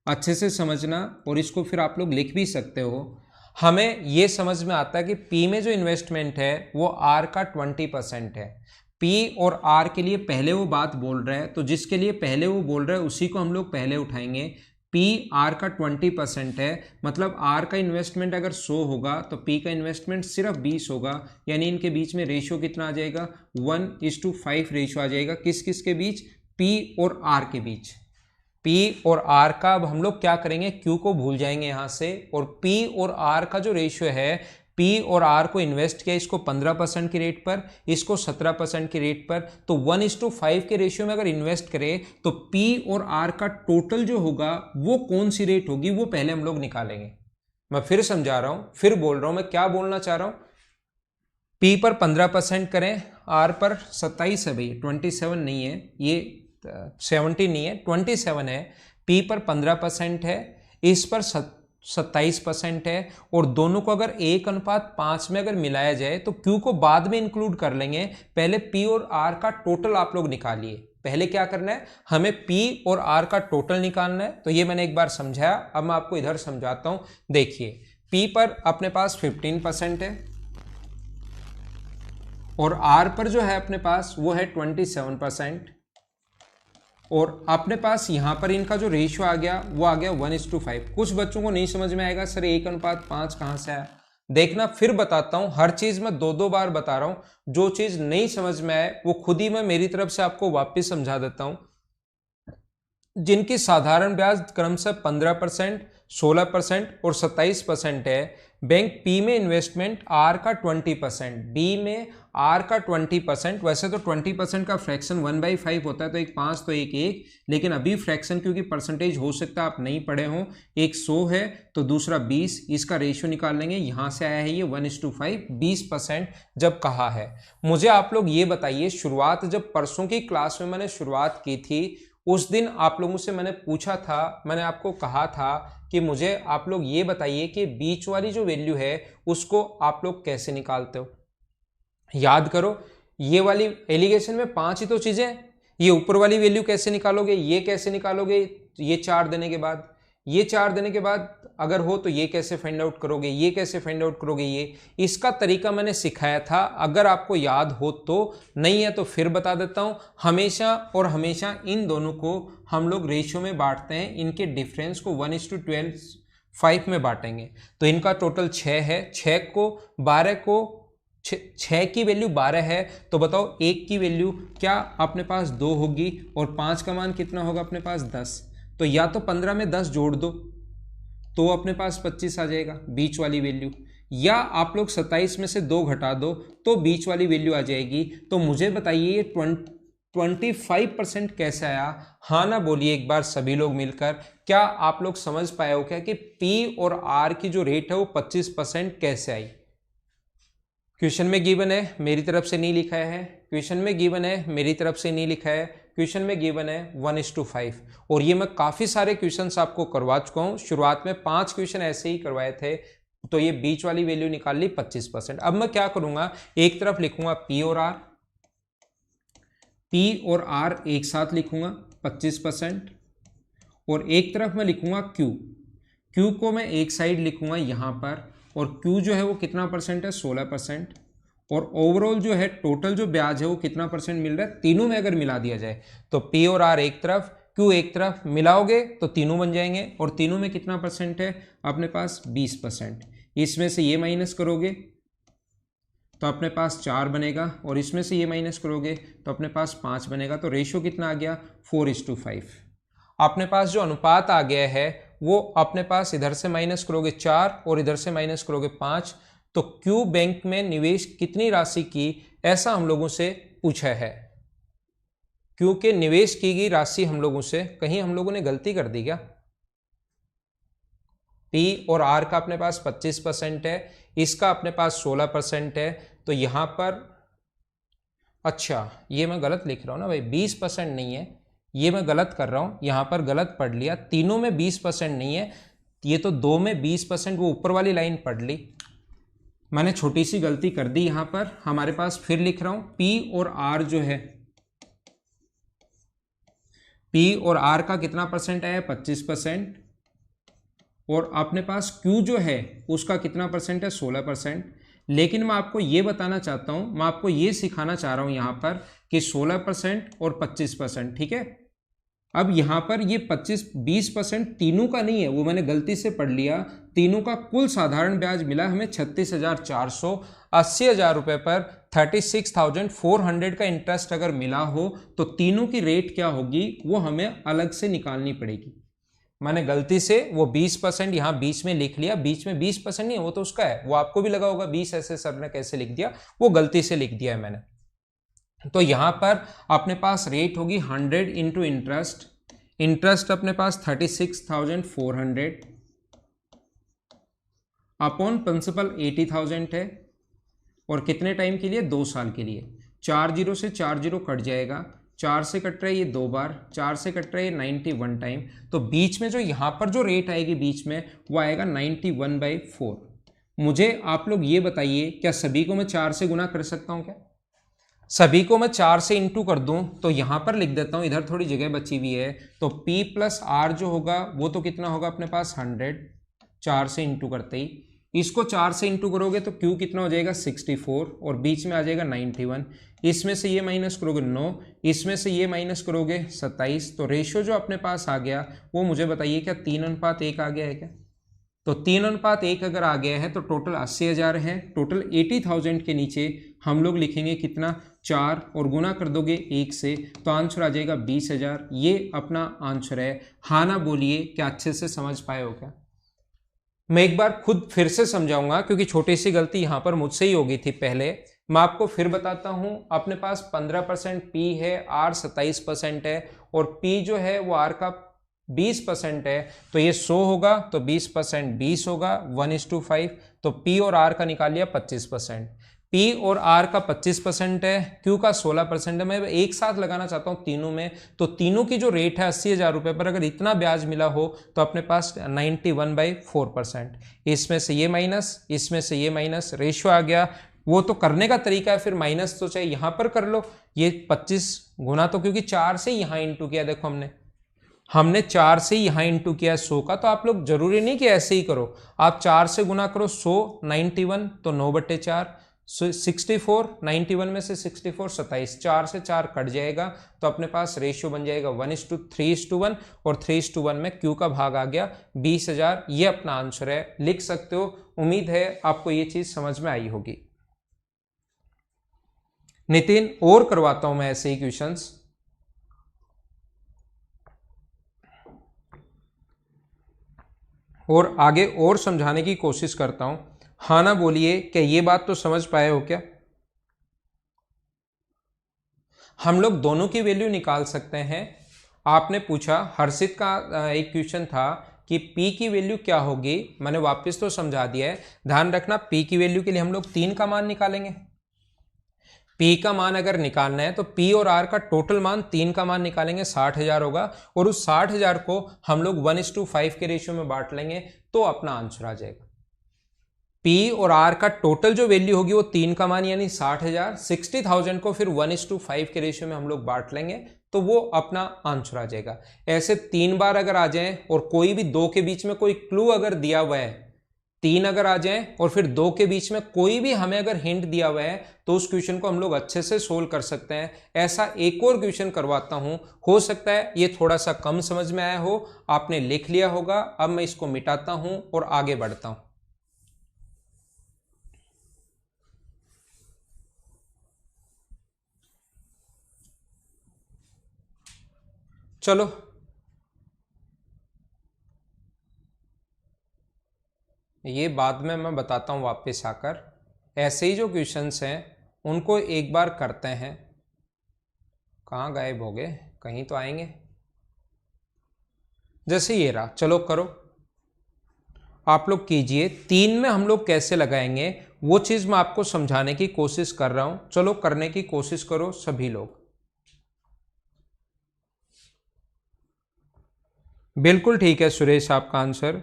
अच्छे से समझना, और इसको फिर आप लोग लिख भी सकते हो। हमें ये समझ में आता है कि P में जो इन्वेस्टमेंट है वो R का 20% है। P और R के लिए पहले वो बात बोल रहा है, तो जिसके लिए पहले वो बोल रहा है उसी को हम लोग पहले उठाएंगे। P R का 20% है, मतलब R का इन्वेस्टमेंट अगर 100 होगा तो P का इन्वेस्टमेंट सिर्फ 20 होगा, यानी इनके बीच में रेशियो कितना आ जाएगा, 1:5 रेशियो आ जाएगा। किस किस के बीच, P और R के बीच। P और R का अब हम लोग क्या करेंगे, Q को भूल जाएंगे यहाँ से, और P और R का जो रेशियो है, P और R को इन्वेस्ट किया इसको 15% की रेट पर, इसको 17% की रेट पर, तो 1:5 के रेशियो में अगर इन्वेस्ट करें तो P और R का टोटल जो होगा वो कौन सी रेट होगी वो पहले हम लोग निकालेंगे। मैं फिर समझा रहा हूं, फिर बोल रहा हूं, मैं क्या बोलना चाह रहा हूं। P पर 15% करें, R पर 27 है भाई, 27 नहीं है, ये 70 नहीं है, 27 है। P पर 15% है, इस पर 27% है, और दोनों को अगर 1:5 में अगर मिलाया जाए तो Q को बाद में इंक्लूड कर लेंगे। पहले P और R का टोटल आप लोग निकालिए। पहले क्या करना है, हमें P और R का टोटल निकालना है। तो ये मैंने एक बार समझाया, अब मैं आपको इधर समझाता हूं। देखिए P पर अपने पास 15% है और R पर जो है अपने पास वो है 27%, और अपने पास यहां पर इनका जो रेशियो आ गया वो आ गया 1:5। कुछ बच्चों को नहीं समझ में आएगा सर 1:5 कहां से आया, देखना फिर बताता हूं। हर चीज मैं 2-2 बार बता रहा हूं, जो चीज नहीं समझ में आए वो खुद ही मैं मेरी तरफ से आपको वापस समझा देता हूं। जिनकी साधारण ब्याज क्रमशः 15%, 16% और 27% है, बैंक पी में इन्वेस्टमेंट आर का 20%, बी में आर का 20%। वैसे तो 20% का फ्रैक्शन 1/5 होता है, तो एक 5 तो एक 1, लेकिन अभी फ्रैक्शन क्योंकि परसेंटेज हो सकता है आप नहीं पढ़े हो, एक 100 है तो दूसरा 20, इसका रेशियो निकाल लेंगे। यहां से आया है ये 1:5, 20% जब कहा है। मुझे आप लोग ये बताइए, शुरुआत जब परसों की क्लास में मैंने शुरुआत की थी उस दिन आप लोगों से मैंने पूछा था, मैंने आपको कहा था कि मुझे आप लोग ये बताइए कि बीच वाली जो वैल्यू है उसको आप लोग कैसे निकालते हो। याद करो, ये वाली एलिगेशन में 5 ही तो चीजें हैं। ये ऊपर वाली वैल्यू कैसे निकालोगे, ये कैसे निकालोगे, ये 4 देने के बाद, ये 4 देने के बाद अगर हो तो ये कैसे फाइंड आउट करोगे, ये कैसे फाइंड आउट करोगे, ये इसका तरीका मैंने सिखाया था। अगर आपको याद हो तो, नहीं है तो फिर बता देता हूं। हमेशा और हमेशा इन दोनों को हम लोग रेशियो में बांटते हैं, इनके डिफरेंस को 1:12 में बांटेंगे। तो इनका टोटल 6 है, 6 को 12 को 6 की वैल्यू 12 है, तो बताओ 1 की वैल्यू क्या अपने पास 2 होगी, और 5 का मान कितना होगा अपने पास 10। तो या तो 15 में 10 जोड़ दो तो अपने पास 25 आ जाएगा बीच वाली वैल्यू, या आप लोग 27 में से 2 घटा दो तो बीच वाली वैल्यू आ जाएगी। तो मुझे बताइए ये 25% कैसे आया, हाँ ना बोलिए एक बार सभी लोग मिलकर। क्या आप लोग समझ पाए हो क्या कि P और R की जो रेट है वो 25% कैसे आई। क्वेश्चन में गिवन है, मेरी तरफ से नहीं लिखा है, क्वेश्चन में गिवन है, मेरी तरफ से नहीं लिखा है, क्वेश्चन में गिवन है 1:5। और ये मैं काफी सारे क्वेश्चंस आपको करवा चुका हूं। शुरुआत में 5 क्वेश्चन ऐसे ही करवाए थे, तो ये बीच वाली वैल्यू निकाल ली 25%। अब मैं क्या करूंगा, एक तरफ लिखूंगा पी और आर एक साथ लिखूंगा 25%, और एक तरफ मैं लिखूंगा क्यू को मैं एक साइड लिखूंगा यहां पर, और क्यू जो है वो कितना परसेंट है, 16%। और ओवरऑल जो है टोटल जो ब्याज है वो कितना परसेंट मिल रहा है, तीनों में अगर मिला दिया जाए तो पी और आर एक तरफ, क्यू एक तरफ, मिलाओगे तो तीनों बन जाएंगे। और तीनों में कितना परसेंट है अपने पास, 20%। इसमें से ये माइनस करोगे तो अपने पास 4 बनेगा, और इसमें से ये माइनस करोगे तो अपने पास 5 बनेगा। तो रेशियो कितना आ गया, 4:5। अपने पास जो अनुपात आ गया है वो अपने पास इधर से माइनस करोगे 4 और इधर से माइनस करोगे 5, तो क्यू बैंक में निवेश कितनी राशि की, ऐसा हम लोगों से पूछा है। क्यू के निवेश की गई राशि हम लोगों से, कहीं हम लोगों ने गलती कर दी क्या? पी और आर का अपने पास 25% है, इसका अपने पास 16% है, तो यहां पर, अच्छा ये मैं गलत लिख रहा हूं ना भाई, 20% नहीं है, ये मैं गलत कर रहा हूं, यहां पर गलत पढ़ लिया। तीनों में 20% नहीं है, ये तो दो में 20%, वो ऊपर वाली लाइन पढ़ ली, मैंने छोटी सी गलती कर दी यहां पर। हमारे पास फिर लिख रहा हूं पी और आर जो है, पी और आर का कितना परसेंट आया, 25%, और अपने पास क्यू जो है उसका कितना परसेंट है, 16%। लेकिन मैं आपको ये बताना चाहता हूं, मैं आपको ये सिखाना चाह रहा हूं यहां पर कि 16% और 25%, ठीक है। अब यहां पर ये 20% तीनों का नहीं है, वो मैंने गलती से पढ़ लिया। तीनों का कुल साधारण ब्याज मिला हमें 36,400। 80,000 रुपए पर 36,400 का इंटरेस्ट अगर मिला हो तो तीनों की रेट क्या होगी वो हमें अलग से निकालनी पड़ेगी। मैंने गलती से वो 20% यहां बीच में लिख लिया, बीच में 20% नहीं है, वो तो उसका है, वो आपको भी लगा होगा 20 ऐसे सर ने कैसे लिख दिया, वो गलती से लिख दिया है मैंने। तो यहां पर अपने पास रेट होगी 100 इंटू इंटरेस्ट अपने पास 36,400 अपॉन प्रिंसिपल 80,000 है, और कितने टाइम के लिए, 2 साल के लिए। 4 जीरो से 4 जीरो कट जाएगा, 4 से कट रहा है ये 2 बार, 4 से कट रहा है 91 टाइम, तो बीच में जो यहां पर जो रेट आएगी बीच में वो आएगा 91/4। मुझे आप लोग ये बताइए, क्या सभी को मैं 4 से गुना कर सकता हूं क्या? सभी को मैं 4 से इंटू कर दूं तो यहां पर लिख देता हूं, इधर थोड़ी जगह बची हुई है, तो P प्लस R जो होगा वो तो कितना होगा अपने पास 100, 4 से इंटू करते ही। इसको 4 से इंटू करोगे तो Q कितना हो जाएगा 64, और बीच में आ जाएगा 91। इसमें से ये माइनस करोगे 9, इसमें से ये माइनस करोगे 27, तो रेशियो जो अपने पास आ गया वो मुझे बताइए क्या 3:1 आ गया है क्या? तो 3:1 अगर आ गया है तो टोटल 80,000 है, टोटल 80,000 के नीचे हम लोग लिखेंगे कितना, 4, और गुना कर दोगे 1 से तो आंसर आ जाएगा 20,000। ये अपना आंसर है। हाँ ना बोलिए, क्या अच्छे से समझ पाए हो क्या? मैं एक बार खुद फिर से समझाऊंगा क्योंकि छोटी सी गलती यहां पर मुझसे ही हो गई थी पहले। मैं आपको फिर बताता हूं, अपने पास 15% पी है, आर 27% है, और पी जो है वो आर का 20% है, तो ये 100 होगा तो 20% 20 होगा, 1:5। तो पी और आर का निकाल लिया 25%। पी और आर का 25% है, क्यू का 16% है। मैं एक साथ लगाना चाहता हूं तीनों में, तो तीनों की जो रेट है 80,000 रुपए पर, अगर इतना ब्याज मिला हो तो अपने पास 91/4%। इसमें से ये माइनस, इसमें से ये माइनस, रेशियो आ गया। वो तो करने का तरीका है, फिर माइनस तो चाहे यहां पर कर लो। ये 25 गुना, तो क्योंकि 4 से यहां इंटू किया, देखो हमने 4 से यहां इंटू किया 100 का, तो आप लोग जरूरी नहीं कि ऐसे ही करो, आप 4 से गुना करो 100, 91 तो 9/4, 64, 91 में से 64 27, 4 से 4 कट जाएगा, तो अपने पास रेशियो बन जाएगा 1:3:1, और 3:1 में क्यू का भाग आ गया 20,000। ये अपना आंसर है, लिख सकते हो। उम्मीद है आपको ये चीज समझ में आई होगी। नितिन, और करवाता हूं मैं ऐसे ही क्वेश्चंस। और आगे और समझाने की कोशिश करता हूं। हाँ ना बोलिए, क्या ये बात तो समझ पाए हो क्या? हम लोग दोनों की वैल्यू निकाल सकते हैं। आपने पूछा, हर्षित का एक क्वेश्चन था कि P की वैल्यू क्या होगी, मैंने वापस तो समझा दिया है, ध्यान रखना P की वैल्यू के लिए हम लोग 3 का मान निकालेंगे। P का मान अगर निकालना है तो P और R का टोटल मान 3 का मान निकालेंगे, 60,000 होगा, और उस 60,000 को हम लोग 1:5 के रेशियो में बांट लेंगे तो अपना आंसर आ जाएगा। P और R का टोटल जो वैल्यू होगी वो 3 का मान यानी 60,000, 60,000 को फिर 1:5 के रेशियो में हम लोग बांट लेंगे तो वो अपना आंसर आ जाएगा। ऐसे 3 बार अगर आ जाए और कोई भी 2 के बीच में कोई क्लू अगर दिया हुआ है, 3 अगर आ जाए और फिर 2 के बीच में कोई भी हमें अगर हिंट दिया हुआ है तो उस क्वेश्चन को हम लोग अच्छे से सोल्व कर सकते हैं। ऐसा एक और क्वेश्चन करवाता हूं, हो सकता है ये थोड़ा सा कम समझ में आया हो, आपने लिख लिया होगा। अब मैं इसको मिटाता हूं और आगे बढ़ता हूं। चलो ये बाद में मैं बताता हूं वापस आकर। ऐसे ही जो क्वेश्चंस हैं उनको एक बार करते हैं। कहाँ गायब हो गए, कहीं तो आएंगे। जैसे ये रहा, चलो करो आप लोग कीजिए। 3 में हम लोग कैसे लगाएंगे वो चीज मैं आपको समझाने की कोशिश कर रहा हूं। चलो करने की कोशिश करो सभी लोग। बिल्कुल ठीक है सुरेश आपका आंसर।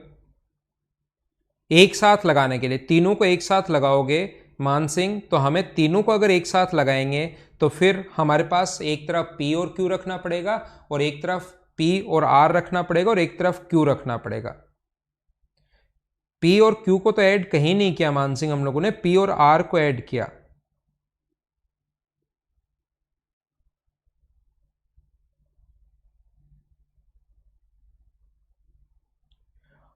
एक साथ लगाने के लिए तीनों को एक साथ लगाओगे मान सिंह, तो हमें तीनों को अगर एक साथ लगाएंगे तो फिर हमारे पास एक तरफ P और Q रखना पड़ेगा और एक तरफ P और R रखना पड़ेगा और एक तरफ Q रखना पड़ेगा। P और Q को तो ऐड कहीं नहीं किया मान सिंह, हम लोगों ने P और R को ऐड किया।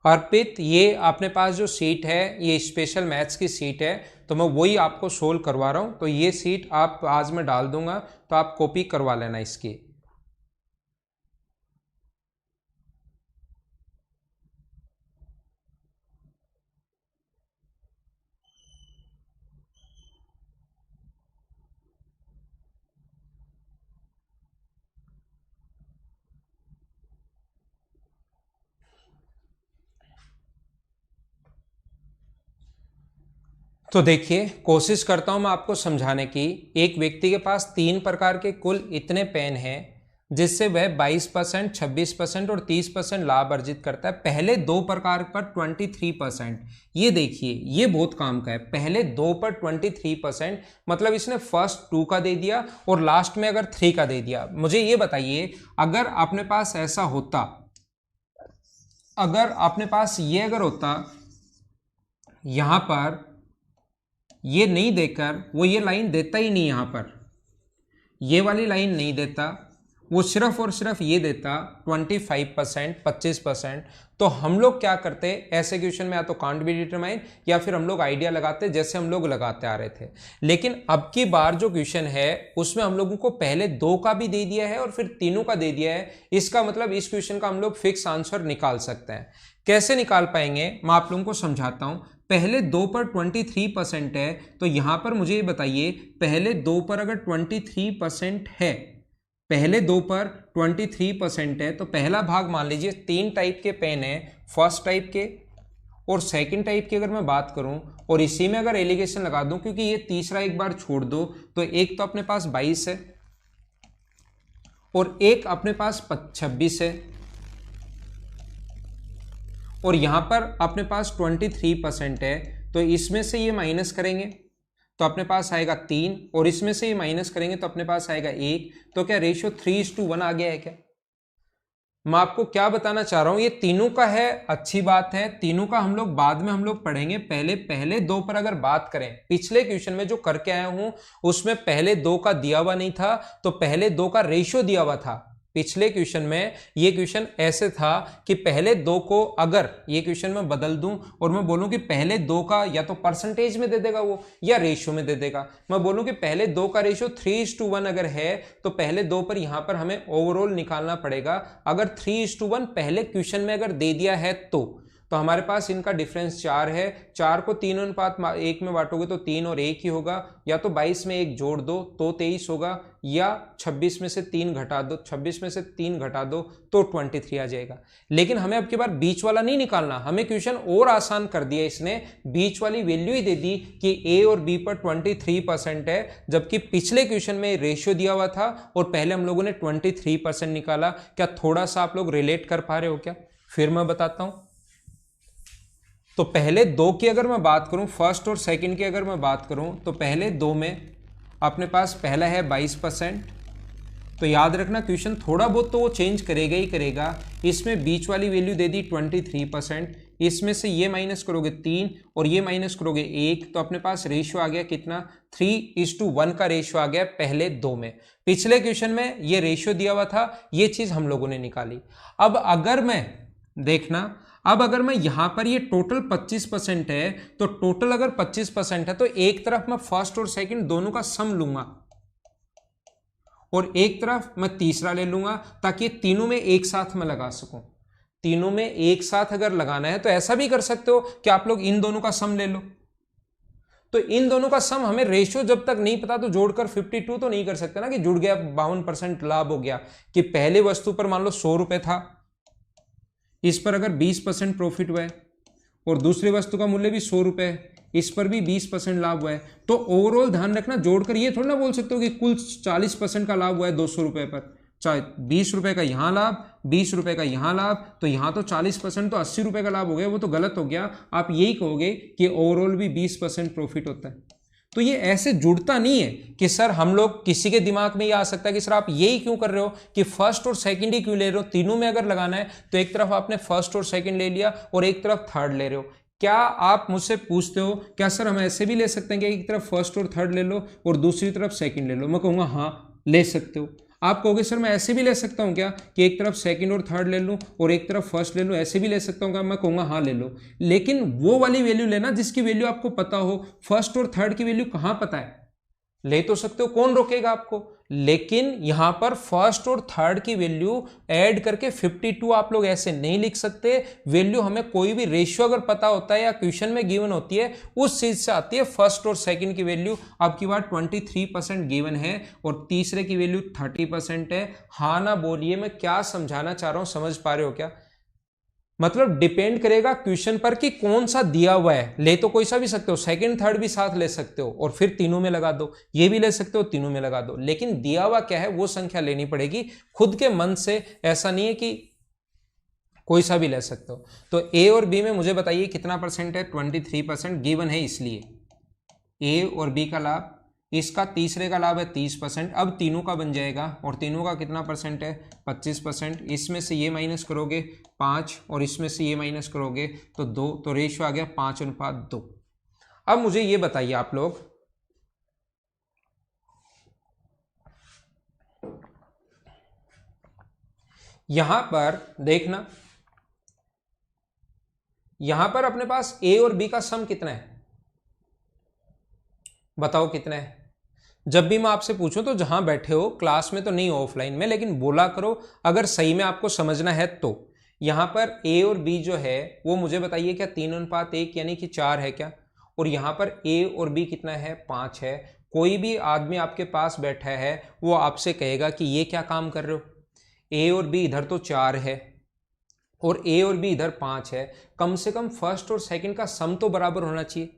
अर्पित, ये अपने पास जो सीट है ये स्पेशल मैथ्स की सीट है, तो मैं वही आपको सोल्व करवा रहा हूँ। तो ये सीट आप आज मैं डाल दूंगा, तो आप कॉपी करवा लेना इसकी। तो देखिए कोशिश करता हूं मैं आपको समझाने की। एक व्यक्ति के पास 3 प्रकार के कुल इतने पेन हैं जिससे वह 22%, 26% और 30% लाभ अर्जित करता है। पहले 2 प्रकार पर 23%। ये देखिए ये बहुत काम का है। पहले 2 पर 23%, मतलब इसने फर्स्ट 2 का दे दिया और लास्ट में अगर 3 का दे दिया। मुझे ये बताइए अगर अपने पास ऐसा होता, अगर अपने पास ये अगर होता यहां पर ये नहीं देकर वो ये लाइन देता ही नहीं, यहां पर ये वाली लाइन नहीं देता, वो सिर्फ और सिर्फ ये देता 25%, 25%, तो हम लोग क्या करते ऐसे क्वेश्चन में, या तो कांट बी डिटरमाइन या फिर हम लोग आइडिया लगाते जैसे हम लोग लगाते आ रहे थे। लेकिन अब की बार जो क्वेश्चन है उसमें हम लोगों को पहले 2 का भी दे दिया है और फिर तीनों का दे दिया है। इसका मतलब इस क्वेश्चन का हम लोग फिक्स आंसर निकाल सकते हैं। कैसे निकाल पाएंगे मैं आप लोगों को समझाता हूं। पहले 2 पर 23% है, तो यहां पर मुझे ये बताइए पहले 2 पर अगर 23% है, पहले 2 पर 23% है, तो पहला भाग मान लीजिए 3 टाइप के पेन है, फर्स्ट टाइप के और सेकंड टाइप की अगर मैं बात करूं और इसी में अगर एलिगेशन लगा दूं, क्योंकि ये तीसरा एक बार छोड़ दो, तो एक तो अपने पास 22 है और एक अपने पास 26 है और यहां पर अपने पास 23% है, तो इसमें से ये माइनस करेंगे तो अपने पास आएगा 3 और इसमें से ये माइनस करेंगे तो अपने पास आएगा 1। तो क्या रेशियो 3:1 आ गया है क्या? मैं आपको क्या बताना चाह रहा हूं, ये तीनों का है, अच्छी बात है, तीनों का हम लोग बाद में हम लोग पढ़ेंगे। पहले 2 पर अगर बात करें, पिछले क्वेश्चन में जो करके आया हूं उसमें पहले 2 का दिया हुआ नहीं था, तो पहले 2 का रेशियो दिया हुआ था। पिछले क्वेश्चन में ये क्वेश्चन ऐसे था कि पहले 2 को अगर ये क्वेश्चन में बदल दूं और मैं बोलूं कि पहले 2 का या तो परसेंटेज में दे देगा वो या रेशियो में दे देगा। मैं बोलूं कि पहले 2 का रेशियो 3:1 अगर है तो पहले 2 पर यहां पर हमें ओवरऑल निकालना पड़ेगा। अगर 3:1 पहले क्वेश्चन में अगर दे दिया है तो तो हमारे पास इनका डिफरेंस 4 है। 4 को 3:1 में बांटोगे तो 3 और 1 ही होगा, या तो 22 में 1 जोड़ दो तो 23 होगा, या 26 में से 3 घटा दो, 26 में से 3 घटा दो तो 23 आ जाएगा। लेकिन हमें अब की बार बीच वाला नहीं निकालना, हमें क्वेश्चन और आसान कर दिया इसने, बीच वाली वैल्यू ही दे दी कि ए और बी पर 23% है, जबकि पिछले क्वेश्चन में रेशियो दिया हुआ था और पहले हम लोगों ने 23% निकाला। क्या थोड़ा सा आप लोग रिलेट कर पा रहे हो क्या? फिर मैं बताता हूं। तो पहले दो की अगर मैं बात करूं, फर्स्ट और सेकंड की अगर मैं बात करूं, तो पहले दो में अपने पास पहला है 22%। तो याद रखना क्वेश्चन थोड़ा बहुत तो वो चेंज करेगा ही करेगा। इसमें बीच वाली वैल्यू दे दी 23%, इसमें से ये माइनस करोगे 3 और ये माइनस करोगे 1, तो अपने पास रेशियो आ गया कितना? 3:1 का रेशियो आ गया पहले दो में। पिछले क्वेश्चन में ये रेशियो दिया हुआ था, ये चीज हम लोगों ने निकाली। अब अगर मैं देखना, अब अगर मैं यहां पर ये टोटल 25% है, तो टोटल अगर 25% है तो एक तरफ मैं फर्स्ट और सेकंड दोनों का सम लूंगा और एक तरफ मैं तीसरा ले लूंगा, ताकि तीनों में एक साथ मैं लगा सकूं। तीनों में एक साथ अगर लगाना है तो ऐसा भी कर सकते हो कि आप लोग इन दोनों का सम ले लो। तो इन दोनों का सम हमें रेशियो जब तक नहीं पता तो जोड़कर 52 तो नहीं कर सकते ना कि जुड़ गया 52% लाभ हो गया। कि पहले वस्तु पर मान लो 100 रुपए था, इस पर अगर 20% प्रॉफिट हुआ है, और दूसरी वस्तु का मूल्य भी 100 रुपए है, इस पर भी 20% लाभ हुआ है। तो ओवरऑल ध्यान रखना, जोड़कर ये थोड़ा ना बोल सकते हो कि कुल 40% का लाभ हुआ है 200 रुपए पर। चाहे 20 रुपए का यहां लाभ, 20 रुपए का यहां लाभ, तो यहां तो 40% तो 80 रुपए का लाभ हो गया, वो तो गलत हो गया। आप यही कहोगे कि ओवरऑल भी 20% प्रॉफिट होता है। तो ये ऐसे जुड़ता नहीं है कि सर हम लोग, किसी के दिमाग में ये आ सकता है कि सर आप यही क्यों कर रहे हो कि फर्स्ट और सेकंड ही क्यों ले रहे हो? तीनों में अगर लगाना है तो एक तरफ आपने फर्स्ट और सेकंड ले लिया और एक तरफ थर्ड ले रहे हो। क्या आप मुझसे पूछते हो क्या सर हम ऐसे भी ले सकते हैं कि एक तरफ फर्स्ट और थर्ड ले लो और दूसरी तरफ सेकंड ले लो? मैं कहूंगा हाँ ले सकते हो। आप कहोगे सर मैं ऐसे भी ले सकता हूं क्या कि एक तरफ सेकंड और थर्ड ले लूं और एक तरफ फर्स्ट ले लूं? ऐसे भी ले सकता हूं क्या? मैं कहूंगा हाँ ले लो। लेकिन वो वाली वैल्यू लेना जिसकी वैल्यू आपको पता हो। फर्स्ट और थर्ड की वैल्यू कहां पता है? ले तो सकते हो, कौन रोकेगा आपको। लेकिन यहां पर फर्स्ट और थर्ड की वैल्यू ऐड करके 52 आप लोग ऐसे नहीं लिख सकते। वैल्यू हमें कोई भी रेशियो अगर पता होता है या क्वेश्चन में गिवन होती है उस चीज से आती है। फर्स्ट और सेकंड की वैल्यू आपकी बात 23% गिवन है और तीसरे की वैल्यू 30% है। हाँ ना बोलिए, मैं क्या समझाना चाह रहा हूं, समझ पा रहे हो क्या? मतलब डिपेंड करेगा क्वेश्चन पर कि कौन सा दिया हुआ है। ले तो कोई सा भी सकते हो, सेकंड थर्ड भी साथ ले सकते हो और फिर तीनों में लगा दो, ये भी ले सकते हो तीनों में लगा दो। लेकिन दिया हुआ क्या है वो संख्या लेनी पड़ेगी खुद के मन से। ऐसा नहीं है कि कोई सा भी ले सकते हो। तो ए और बी में मुझे बताइए कितना परसेंट है? 23% गिवन है, इसलिए ए और बी का लाभ, इसका तीसरे का लाभ है 30%। अब तीनों का बन जाएगा और तीनों का कितना परसेंट है? 25%। इसमें से ये माइनस करोगे 5 और इसमें से ये माइनस करोगे तो 2, तो रेशियो आ गया 5:2। अब मुझे ये बताइए आप लोग, यहां पर देखना, यहां पर अपने पास ए और बी का सम कितना है? बताओ कितना है? जब भी मैं आपसे पूछूं तो जहां बैठे हो, क्लास में तो नहीं हो, ऑफलाइन में, लेकिन बोला करो अगर सही में आपको समझना है तो। यहां पर ए और बी जो है वो मुझे बताइए क्या 3:1 यानी कि 4 है क्या? और यहां पर ए और बी कितना है? 5 है। कोई भी आदमी आपके पास बैठा है वो आपसे कहेगा कि ये क्या काम कर रहे हो, ए और बी इधर तो 4 है और ए और बी इधर 5 है, कम से कम फर्स्ट और सेकंड का सम तो बराबर होना चाहिए।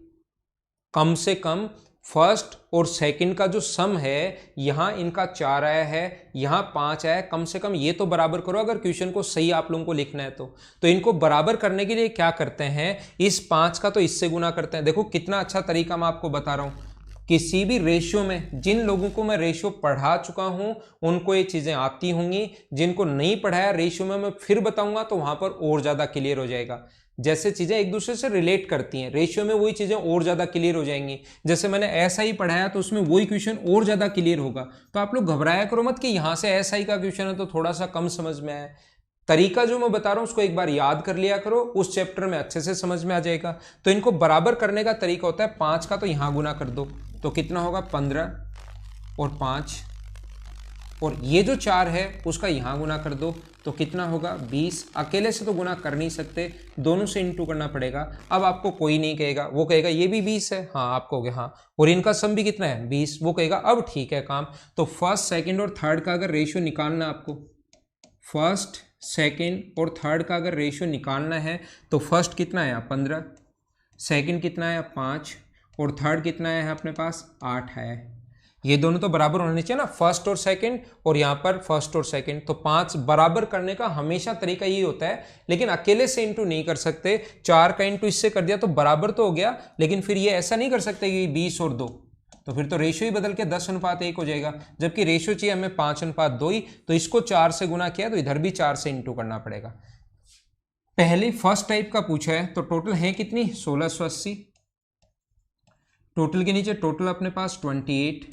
कम से कम फर्स्ट और सेकंड का जो सम है, यहां इनका 4 आया है, यहां 5 आया है, कम से कम ये तो बराबर करो अगर क्वेश्चन को सही आप लोगों को लिखना है तो इनको बराबर करने के लिए क्या करते हैं, इस 5 का तो इससे गुना करते हैं। देखो कितना अच्छा तरीका मैं आपको बता रहा हूं। किसी भी रेशियो में, जिन लोगों को मैं रेशियो पढ़ा चुका हूं उनको ये चीजें आती होंगी, जिनको नहीं पढ़ाया रेशियो में मैं फिर बताऊंगा तो वहां पर और ज्यादा क्लियर हो जाएगा। जैसे चीजें एक दूसरे से रिलेट करती हैं, रेशियो में वही चीजें और ज्यादा क्लियर हो जाएंगी। जैसे मैंने ऐसा ही पढ़ाया तो उसमें वही क्वेश्चन और ज्यादा क्लियर होगा। तो आप लोग घबराया करो मत कि यहां से ऐसा ही का क्वेश्चन है तो थोड़ा सा कम समझ में आया। तरीका जो मैं बता रहा हूं उसको एक बार याद कर लिया करो, उस चैप्टर में अच्छे से समझ में आ जाएगा। तो इनको बराबर करने का तरीका होता है 5 का तो यहां गुना कर दो तो कितना होगा 15 और 5 और ये जो 4 है उसका यहाँ गुना कर दो तो कितना होगा 20। अकेले से तो गुना कर नहीं सकते, दोनों से इंटू करना पड़ेगा। अब आपको कोई नहीं कहेगा, वो कहेगा ये भी 20 है, हाँ आप कहोगे हाँ, और इनका सम भी कितना है 20, वो कहेगा अब ठीक है काम। तो फर्स्ट सेकंड और थर्ड का अगर रेशियो निकालना आपको, फर्स्ट सेकंड और थर्ड का अगर रेशियो निकालना है तो फर्स्ट कितना है 15, सेकंड कितना है 5 और थर्ड कितना है अपने पास 8 है। ये दोनों तो बराबर होने चाहिए ना, फर्स्ट और सेकंड, और यहाँ पर फर्स्ट और सेकंड, तो 5 बराबर करने का हमेशा तरीका यही होता है। लेकिन अकेले से इंटू नहीं कर सकते, 4 का इंटू इससे कर दिया तो बराबर तो हो गया, लेकिन फिर ये ऐसा नहीं कर सकते कि 20 और 2, तो फिर तो रेशियो ही बदल के 10:1 हो जाएगा, जबकि रेशियो चाहिए हमें 5:2 ही। तो इसको 4 से गुना किया तो इधर भी 4 से इंटू करना पड़ेगा। पहले फर्स्ट टाइप का पूछा है तो टोटल है कितनी 1680, टोटल के नीचे टोटल अपने पास 28,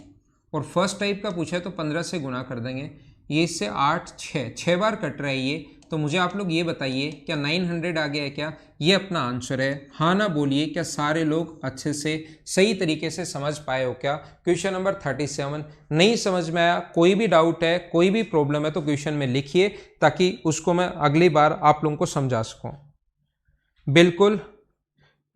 और फर्स्ट टाइप का पूछा है तो 15 से गुना कर देंगे। ये इससे 8 6 बार कट रहा है ये, तो मुझे आप लोग ये बताइए क्या 900 आ गया है क्या? ये अपना आंसर है, हाँ ना बोलिए। क्या सारे लोग अच्छे से सही तरीके से समझ पाए हो क्या? क्वेश्चन नंबर 37 नहीं समझ में आया, कोई भी डाउट है, कोई भी प्रॉब्लम है तो क्वेश्चन में लिखिए, ताकि उसको मैं अगली बार आप लोगों को समझा सकूं। बिल्कुल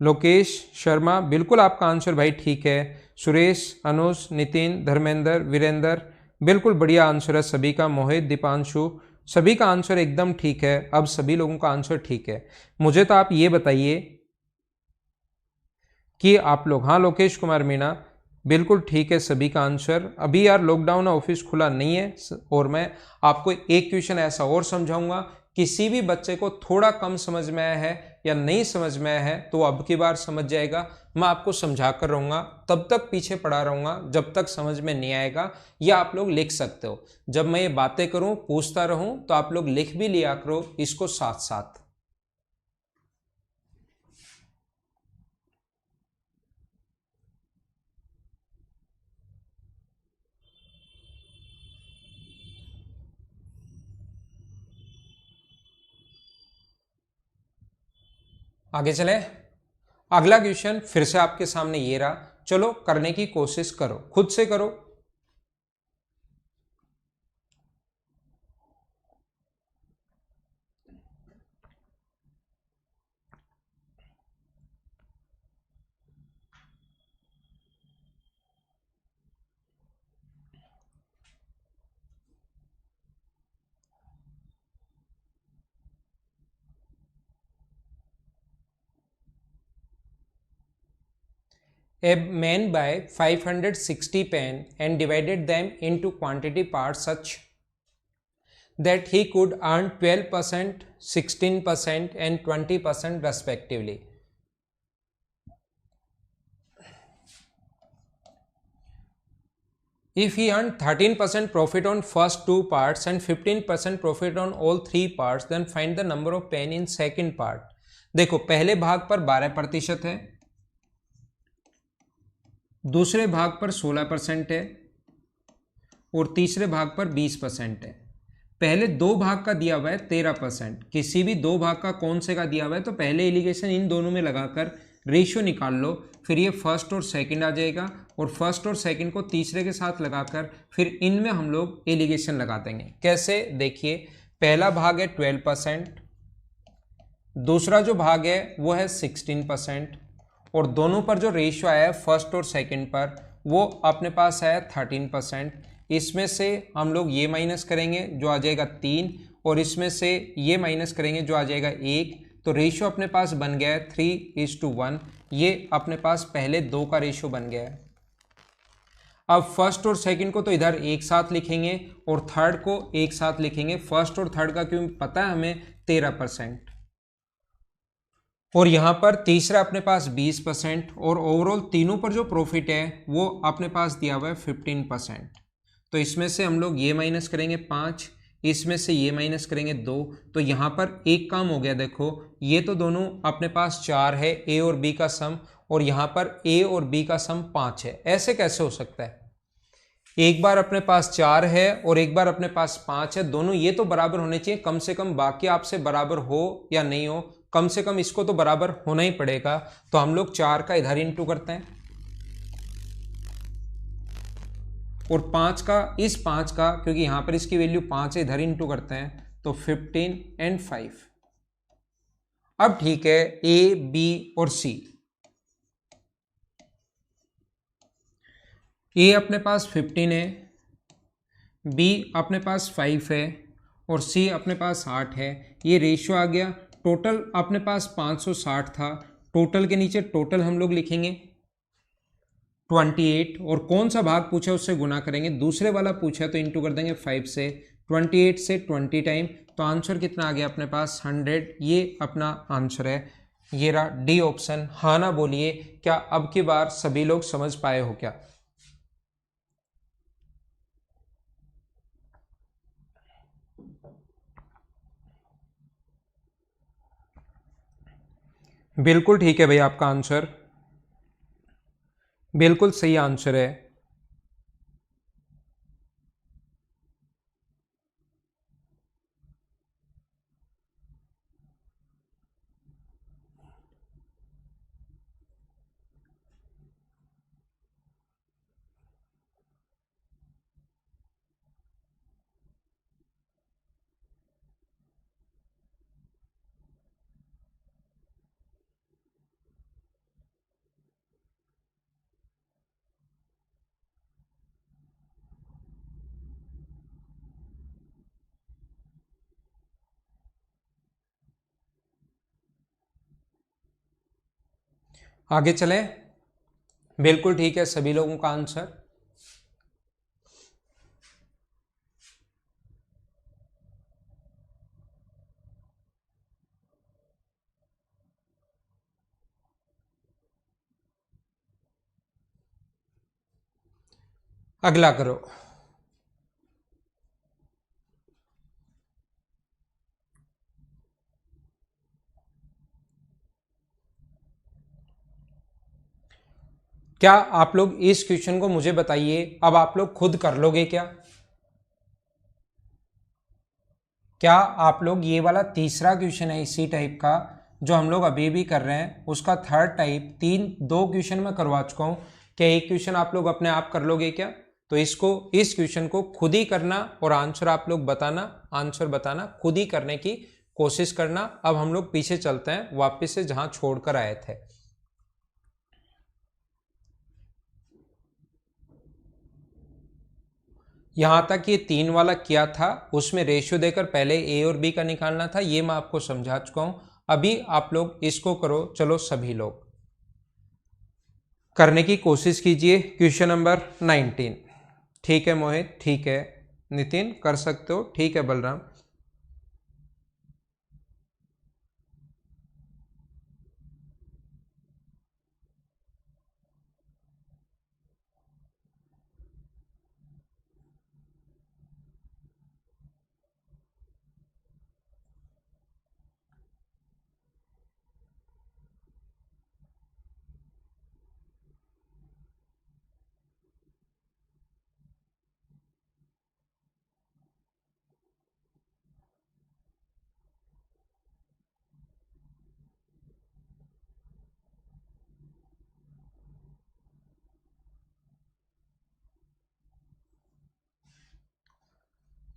लोकेश शर्मा, बिल्कुल आपका आंसर भाई ठीक है। सुरेश, अनुज, नितिन, धर्मेंद्र, वीरेंद्र, बिल्कुल बढ़िया आंसर है सभी का। मोहित, दीपांशु, सभी का आंसर एकदम ठीक है। अब सभी लोगों का आंसर ठीक है। मुझे तो आप ये बताइए कि आप लोग, हाँ लोकेश कुमार मीणा, बिल्कुल ठीक है सभी का आंसर। अभी यार लॉकडाउन है, ऑफिस खुला नहीं है, और मैं आपको एक क्वेश्चन ऐसा और समझाऊंगा, किसी भी बच्चे को थोड़ा कम समझ में आया है या नहीं समझ में आया है तो अब की बार समझ जाएगा, मैं आपको समझा कर रहूंगा, तब तक पीछे पड़ा रहूंगा जब तक समझ में नहीं आएगा। या आप लोग लिख सकते हो, जब मैं ये बातें करूं पूछता रहूं तो आप लोग लिख भी लिया करो इसको साथ साथ। आगे चले, अगला क्वेश्चन फिर से आपके सामने ये रहा, चलो करने की कोशिश करो, खुद से करो। A man buy 560 pen and divided them into quantity parts such that he could earn 12%, 16% and 20% respectively. If he earned 13% profit on first two parts and 15% profit on all three parts, then find the number of pen in second part. देखो पहले भाग पर 12% है, दूसरे भाग पर 16% है और तीसरे भाग पर 20% है। पहले दो भाग का दिया हुआ है 13%, किसी भी दो भाग का कौन से का दिया हुआ है तो पहले एलिगेशन इन दोनों में लगाकर रेशियो निकाल लो, फिर ये फर्स्ट और सेकंड आ जाएगा, और फर्स्ट और सेकंड को तीसरे के साथ लगाकर फिर इनमें हम लोग एलिगेशन लगा देंगे। कैसे? देखिए पहला भाग है 12%, दूसरा जो भाग है वो है 16%, और दोनों पर जो रेशियो आया है फर्स्ट और सेकंड पर वो अपने पास आया 13%। इसमें से हम लोग ये माइनस करेंगे जो आ जाएगा 3, और इसमें से ये माइनस करेंगे जो आ जाएगा 1, तो रेशियो अपने पास बन गया है 3:1। ये अपने पास पहले दो का रेशियो बन गया है। अब फर्स्ट और सेकंड को तो इधर एक साथ लिखेंगे और थर्ड को एक साथ लिखेंगे। फर्स्ट और थर्ड का क्यों पता है हमें 13%, और यहां पर तीसरा अपने पास 20%, और ओवरऑल तीनों पर जो प्रॉफिट है वो अपने पास दिया हुआ है 15%। तो इसमें से हम लोग ये माइनस करेंगे 5, इसमें से ये माइनस करेंगे 2, तो यहाँ पर एक काम हो गया। देखो ये तो दोनों अपने पास 4 है, ए और बी का सम, और यहाँ पर ए और बी का सम 5 है। ऐसे कैसे हो सकता है? एक बार अपने पास 4 है और एक बार अपने पास 5 है, दोनों ये तो बराबर होने चाहिए कम से कम, बाकी आपसे बराबर हो या नहीं हो, कम से कम इसको तो बराबर होना ही पड़ेगा। तो हम लोग 4 का इधर इंटू करते हैं, और 5 का इस 5 का, क्योंकि यहां पर इसकी वैल्यू 5 है, इधर इंटू करते हैं तो 15 एंड 5। अब ठीक है, ए बी और सी, ए अपने पास 15 है, बी अपने पास 5 है और सी अपने पास 8 है। ये रेशियो आ गया। टोटल अपने पास 560 था। टोटल के नीचे टोटल हम लोग लिखेंगे 28 और कौन सा भाग पूछा उससे गुना करेंगे। दूसरे वाला पूछा तो इंटू कर देंगे 5 से। 28 से 20 टाइम, तो आंसर कितना आ गया अपने पास 100। ये अपना आंसर है। ये रहा डी ऑप्शन। हाँ ना बोलिए, क्या अब की बार सभी लोग समझ पाए हो क्या? बिल्कुल ठीक है भैया, आपका आंसर बिल्कुल सही आंसर है। आगे चलें। बिल्कुल ठीक है सभी लोगों का आंसर। अगला करो। क्या आप लोग इस क्वेश्चन को मुझे बताइए, अब आप लोग खुद कर लोगे क्या? क्या आप लोग ये वाला तीसरा क्वेश्चन है इसी टाइप का जो हम लोग अभी भी कर रहे हैं, उसका थर्ड टाइप, दो क्वेश्चन मैं करवा चुका हूं, क्या एक क्वेश्चन आप लोग अपने आप कर लोगे क्या? तो इस क्वेश्चन को खुद ही करना और आंसर आप लोग बताना, आंसर बताना, खुद ही करने की कोशिश करना। अब हम लोग पीछे चलते हैं वापस से जहां छोड़कर आए थे। यहां तक ये 3 वाला किया था, उसमें रेशियो देकर पहले ए और बी का निकालना था, ये मैं आपको समझा चुका हूं। अभी आप लोग इसको करो। चलो सभी लोग करने की कोशिश कीजिए। Question number 19। ठीक है मोहित, ठीक है नितिन, कर सकते हो, ठीक है बलराम।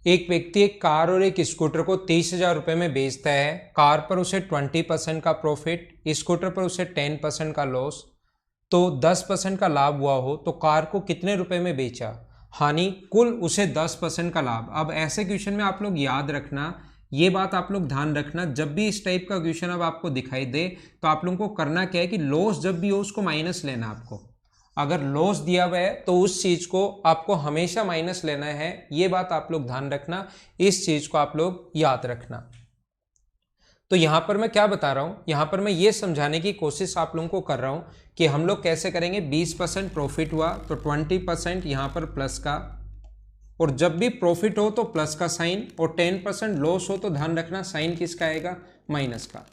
एक व्यक्ति एक कार और एक स्कूटर को 30,000 रुपए में बेचता है। कार पर उसे 20% का प्रॉफिट, स्कूटर पर उसे 10% का लॉस, तो 10% का लाभ हुआ हो तो कार को कितने रुपए में बेचा? हानि कुल उसे 10% का लाभ। अब ऐसे क्वेश्चन में आप लोग याद रखना, ये बात आप लोग ध्यान रखना, जब भी इस टाइप का क्वेश्चन अब आपको दिखाई दे तो आप लोगों को करना क्या है कि लॉस जब भी हो उसको माइनस लेना। आपको अगर लॉस दिया हुआ है तो उस चीज को आपको हमेशा माइनस लेना है। ये बात आप लोग ध्यान रखना, इस चीज को आप लोग याद रखना। तो यहां पर मैं क्या बता रहा हूं, यहां पर मैं ये समझाने की कोशिश आप लोगों को कर रहा हूं कि हम लोग कैसे करेंगे। 20% प्रॉफिट हुआ तो 20% यहां पर प्लस का, और जब भी प्रॉफिट हो तो प्लस का साइन, और 10% लॉस हो तो ध्यान रखना साइन किसका आएगा? माइनस का।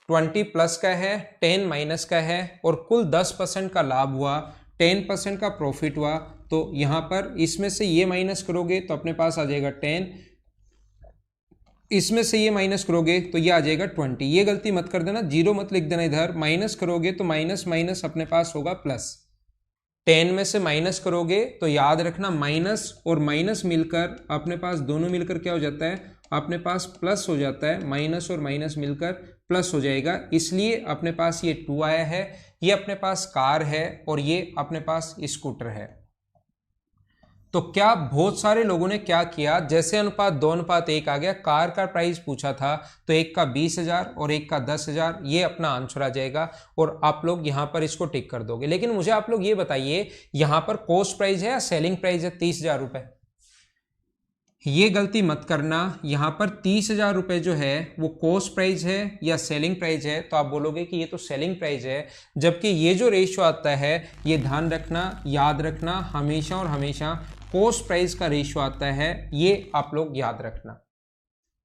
20 प्लस का है, 10 माइनस का है, और कुल 10% का लाभ हुआ, 10% का प्रॉफिट हुआ, तो यहां पर इसमें से ये माइनस करोगे तो अपने पास आ जाएगा 10, इसमें से ये माइनस करोगे तो ये आ जाएगा 20। ये गलती मत कर देना, जीरो मत लिख देना, इधर माइनस करोगे तो माइनस माइनस अपने पास होगा प्लस। 10 में से माइनस करोगे तो याद रखना माइनस और माइनस मिलकर अपने पास दोनों मिलकर क्या हो जाता है, अपने पास प्लस हो जाता है, माइनस और माइनस मिलकर प्लस हो जाएगा, इसलिए अपने पास ये 2 आया है। ये अपने पास कार है और ये अपने पास स्कूटर है। तो क्या बहुत सारे लोगों ने क्या किया, जैसे अनुपात 2:1 आ गया, कार का प्राइस पूछा था तो एक का 20,000 और एक का 10,000, ये अपना आंसर आ जाएगा और आप लोग यहां पर इसको टिक कर दोगे। लेकिन मुझे आप लोग ये बताइए, यहां पर कॉस्ट प्राइस है या सेलिंग प्राइस है 30,000 रुपए? ये गलती मत करना, यहां पर 30,000 रुपए जो है वो कॉस्ट प्राइस है या सेलिंग प्राइस है, तो आप बोलोगे कि ये तो सेलिंग प्राइस है, जबकि ये जो रेशियो आता है, ये ध्यान रखना, याद रखना, हमेशा और हमेशा कॉस्ट प्राइस का रेशियो आता है, ये आप लोग याद रखना।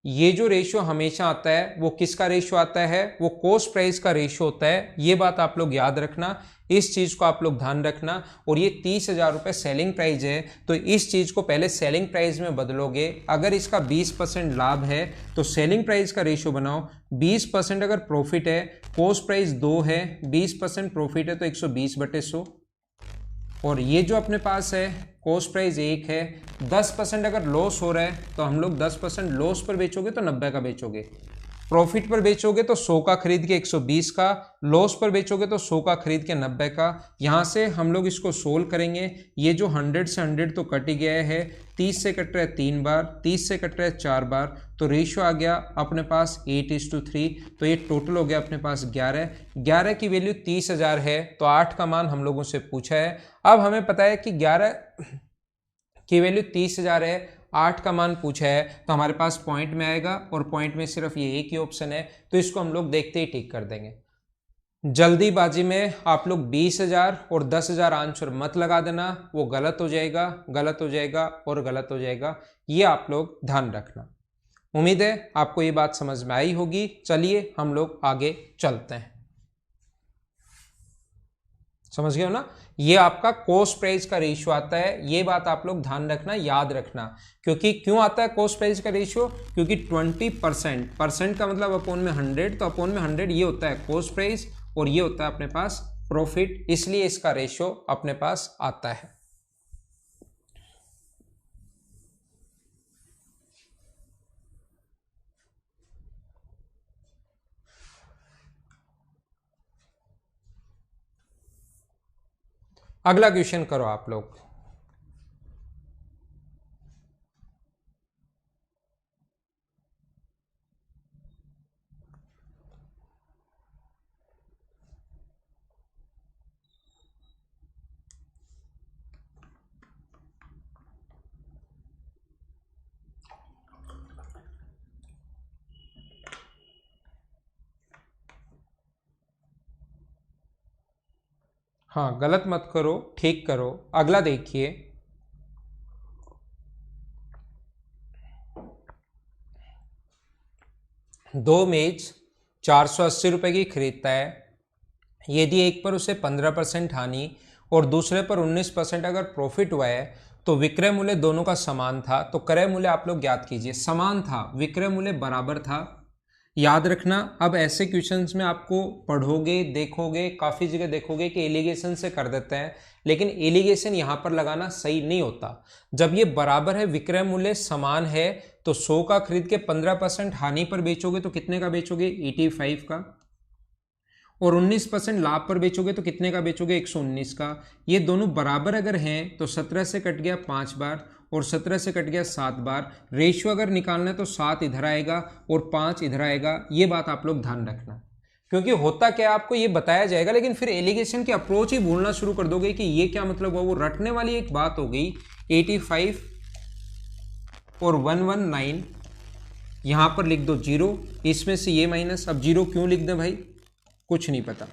ये जो रेशियो हमेशा आता है वो किसका रेशियो आता है, वो कॉस्ट प्राइस का रेशियो होता है, ये बात आप लोग याद रखना, इस चीज को आप लोग ध्यान रखना। और ये 30,000 रुपए सेलिंग प्राइस है, तो इस चीज को पहले सेलिंग प्राइस में बदलोगे। अगर इसका 20% लाभ है तो सेलिंग प्राइस का रेशियो बनाओ, 20% अगर प्रॉफिट है, कॉस्ट प्राइस 2 है, 20% प्रॉफिट है तो 120/100, और ये जो अपने पास है कॉस्ट प्राइस 1 है। 10% अगर लॉस हो रहा है तो हम लोग 10% लॉस पर बेचोगे तो 90 का बेचोगे, प्रॉफिट पर बेचोगे तो 100 का खरीद के 120 का, लॉस पर बेचोगे तो 100 का खरीद के 90 का। यहाँ से हम लोग इसको सोल्व करेंगे, ये जो 100 से 100 तो कट ही गया है, 30 से कट रहा है 3 बार, 30 से कट रहा है 4 बार, तो रेशियो आ गया अपने पास 8:3, तो ये टोटल हो गया अपने पास 11 की वैल्यू 30,000 है, तो 8 का मान हम लोगों से पूछा है। अब हमें पता है कि 11 की वैल्यू 30,000 है, 8 का मान पूछा है, तो हमारे पास पॉइंट में आएगा और पॉइंट में सिर्फ ये एक ही ऑप्शन है, तो इसको हम लोग देखते ही ठीक कर देंगे। जल्दीबाजी में आप लोग 20,000 और 10,000 आंसर मत लगा देना, वो गलत हो जाएगा, गलत हो जाएगा और गलत हो जाएगा, ये आप लोग ध्यान रखना। उम्मीद है आपको ये बात समझ में आई होगी। चलिए हम लोग आगे चलते हैं। समझ गए हो ना, ये आपका कॉस्ट प्राइस का रेशियो आता है, ये बात आप लोग ध्यान रखना, याद रखना। क्योंकि क्यों आता है कॉस्ट प्राइस का रेशियो, क्योंकि 20% का मतलब अपॉन में 100, तो अपॉन में 100 ये होता है कॉस्ट प्राइस और ये होता है अपने पास प्रॉफिट, इसलिए इसका रेशियो अपने पास आता है। अगला क्वेश्चन करो आप लोग। हाँ, गलत मत करो, ठीक करो। अगला देखिए, दो मेज 480 रुपए की खरीदता है, यदि एक पर उसे 15% हानि और दूसरे पर 19% अगर प्रॉफिट हुआ है तो विक्रय मूल्य दोनों का समान था, तो क्रय मूल्य आप लोग ज्ञात कीजिए। समान था, विक्रय मूल्य बराबर था, याद रखना। अब ऐसे क्वेश्चंस में आपको पढ़ोगे, देखोगे, काफी जगह देखोगे कि एलिगेशन से कर देते हैं, लेकिन एलिगेशन यहां पर लगाना सही नहीं होता। जब ये बराबर है, विक्रय मूल्य समान है, तो 100 का खरीद के 15% हानि पर बेचोगे तो कितने का बेचोगे, 85 का, और 19% लाभ पर बेचोगे तो कितने का बेचोगे, 119 का। ये दोनों बराबर अगर हैं तो 17 से कट गया 5 बार और 17 से कट गया 7 बार। रेशियो अगर निकालना है तो 7 इधर आएगा और 5 इधर आएगा, ये बात आप लोग ध्यान रखना। क्योंकि होता क्या आपको ये बताया जाएगा, लेकिन फिर एलिगेशन की अप्रोच ही भूलना शुरू कर दोगे कि ये क्या मतलब हुआ, वो रटने वाली एक बात हो गई। 85 और 119 यहां पर लिख दो 0, इसमें से ये माइनस। अब 0 क्यों लिख दें भाई, कुछ नहीं पता।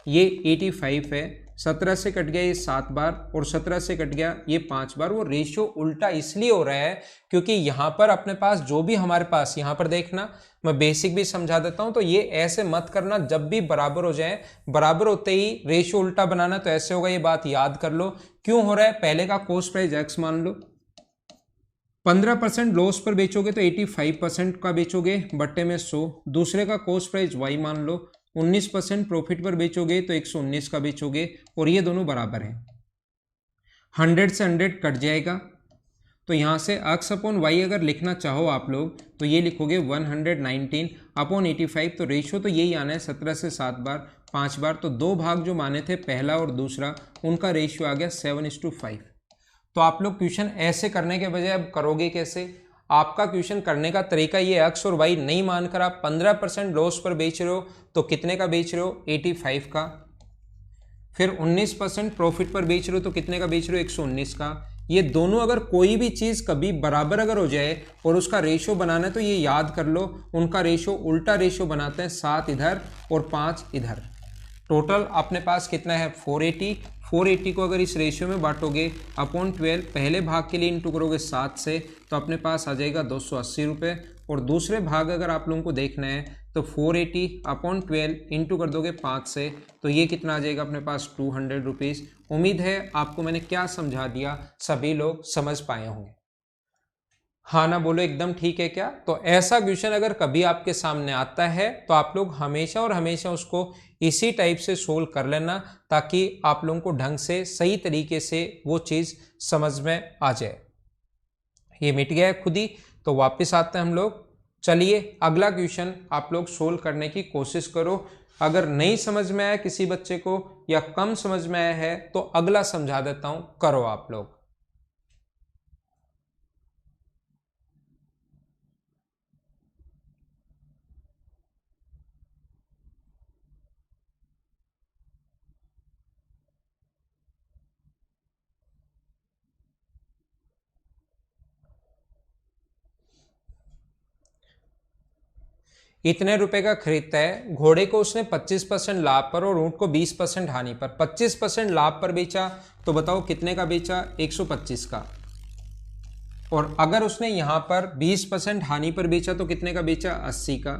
ये 85 है, 17 से कट गया ये 7 बार और 17 से कट गया ये 5 बार। वो रेशियो उल्टा इसलिए हो रहा है क्योंकि यहां पर अपने पास जो भी हमारे पास, यहां पर देखना, मैं बेसिक भी समझा देता हूं, तो ये ऐसे मत करना, जब भी बराबर हो जाए, बराबर होते ही रेशियो उल्टा बनाना, तो ऐसे होगा, ये बात याद कर लो। क्यों हो रहा है, पहले का कॉस्ट प्राइस एक्स मान लो, 15% लॉस पर बेचोगे तो 85% का बेचोगे बट्टे में 100, दूसरे का कॉस्ट प्राइस वाई मान लो, 19% प्रॉफिट पर बेचोगे तो 119 का बेचोगे, और ये दोनों बराबर हैं। 100 से 100 कट जाएगा, तो यहाँ से x अपॉन वाई अगर लिखना चाहो आप लोग तो ये लिखोगे 119 अपॉन 85। तो रेशियो तो यही आना है 17 से 7 बार 5 बार। तो दो भाग जो माने थे पहला और दूसरा, उनका रेशियो आ गया 7:5। तो आप लोग क्वेश्चन ऐसे करने के बजाय अब करोगे कैसे? आपका क्वेश्चन करने का तरीका ये x और y नहीं मानकर आप 15% लॉस पर बेच रहे हो तो कितने का बेच रहे हो? 85 का। फिर 19% प्रॉफिट पर बेच रहे हो तो कितने का बेच रहे हो? 119 का। ये दोनों अगर कोई भी चीज कभी बराबर अगर हो जाए और उसका रेशियो बनाना है तो ये याद कर लो, उनका रेशियो उल्टा रेशियो बनाते हैं, 7 इधर और 5 इधर। टोटल अपने पास कितना है? 480। 480 को अगर इस रेशियो में बांटोगे अपॉन 12, पहले भाग के लिए इंटू करोगे 7 से तो अपने पास आ जाएगा 280 रुपये। और दूसरे भाग अगर आप लोगों को देखना है तो 480 अपॉन 12 इंटू कर दोगे 5 से तो ये कितना आ जाएगा अपने पास? 200 रुपीज़। उम्मीद है आपको मैंने क्या समझा दिया सभी लोग समझ पाए होंगे। हाँ ना बोलो, एकदम ठीक है क्या? तो ऐसा क्वेश्चन अगर कभी आपके सामने आता है तो आप लोग हमेशा और हमेशा उसको इसी टाइप से सोल्व कर लेना ताकि आप लोगों को ढंग से सही तरीके से वो चीज़ समझ में आ जाए। ये मिट गया है खुद ही। तो वापस आते हैं हम लोग। चलिए अगला क्वेश्चन आप लोग सोल्व करने की कोशिश करो। अगर नहीं समझ में आया किसी बच्चे को या कम समझ में आया है तो अगला समझा देता हूं, करो आप लोग। इतने रुपए का खरीदता है, घोड़े को उसने 25% लाभ पर और ऊंट को 20% हानि पर। 25% लाभ पर बेचा तो बताओ कितने का बेचा? 125 का। और अगर उसने यहां पर 20% हानि पर बेचा तो कितने का बेचा? 80 का।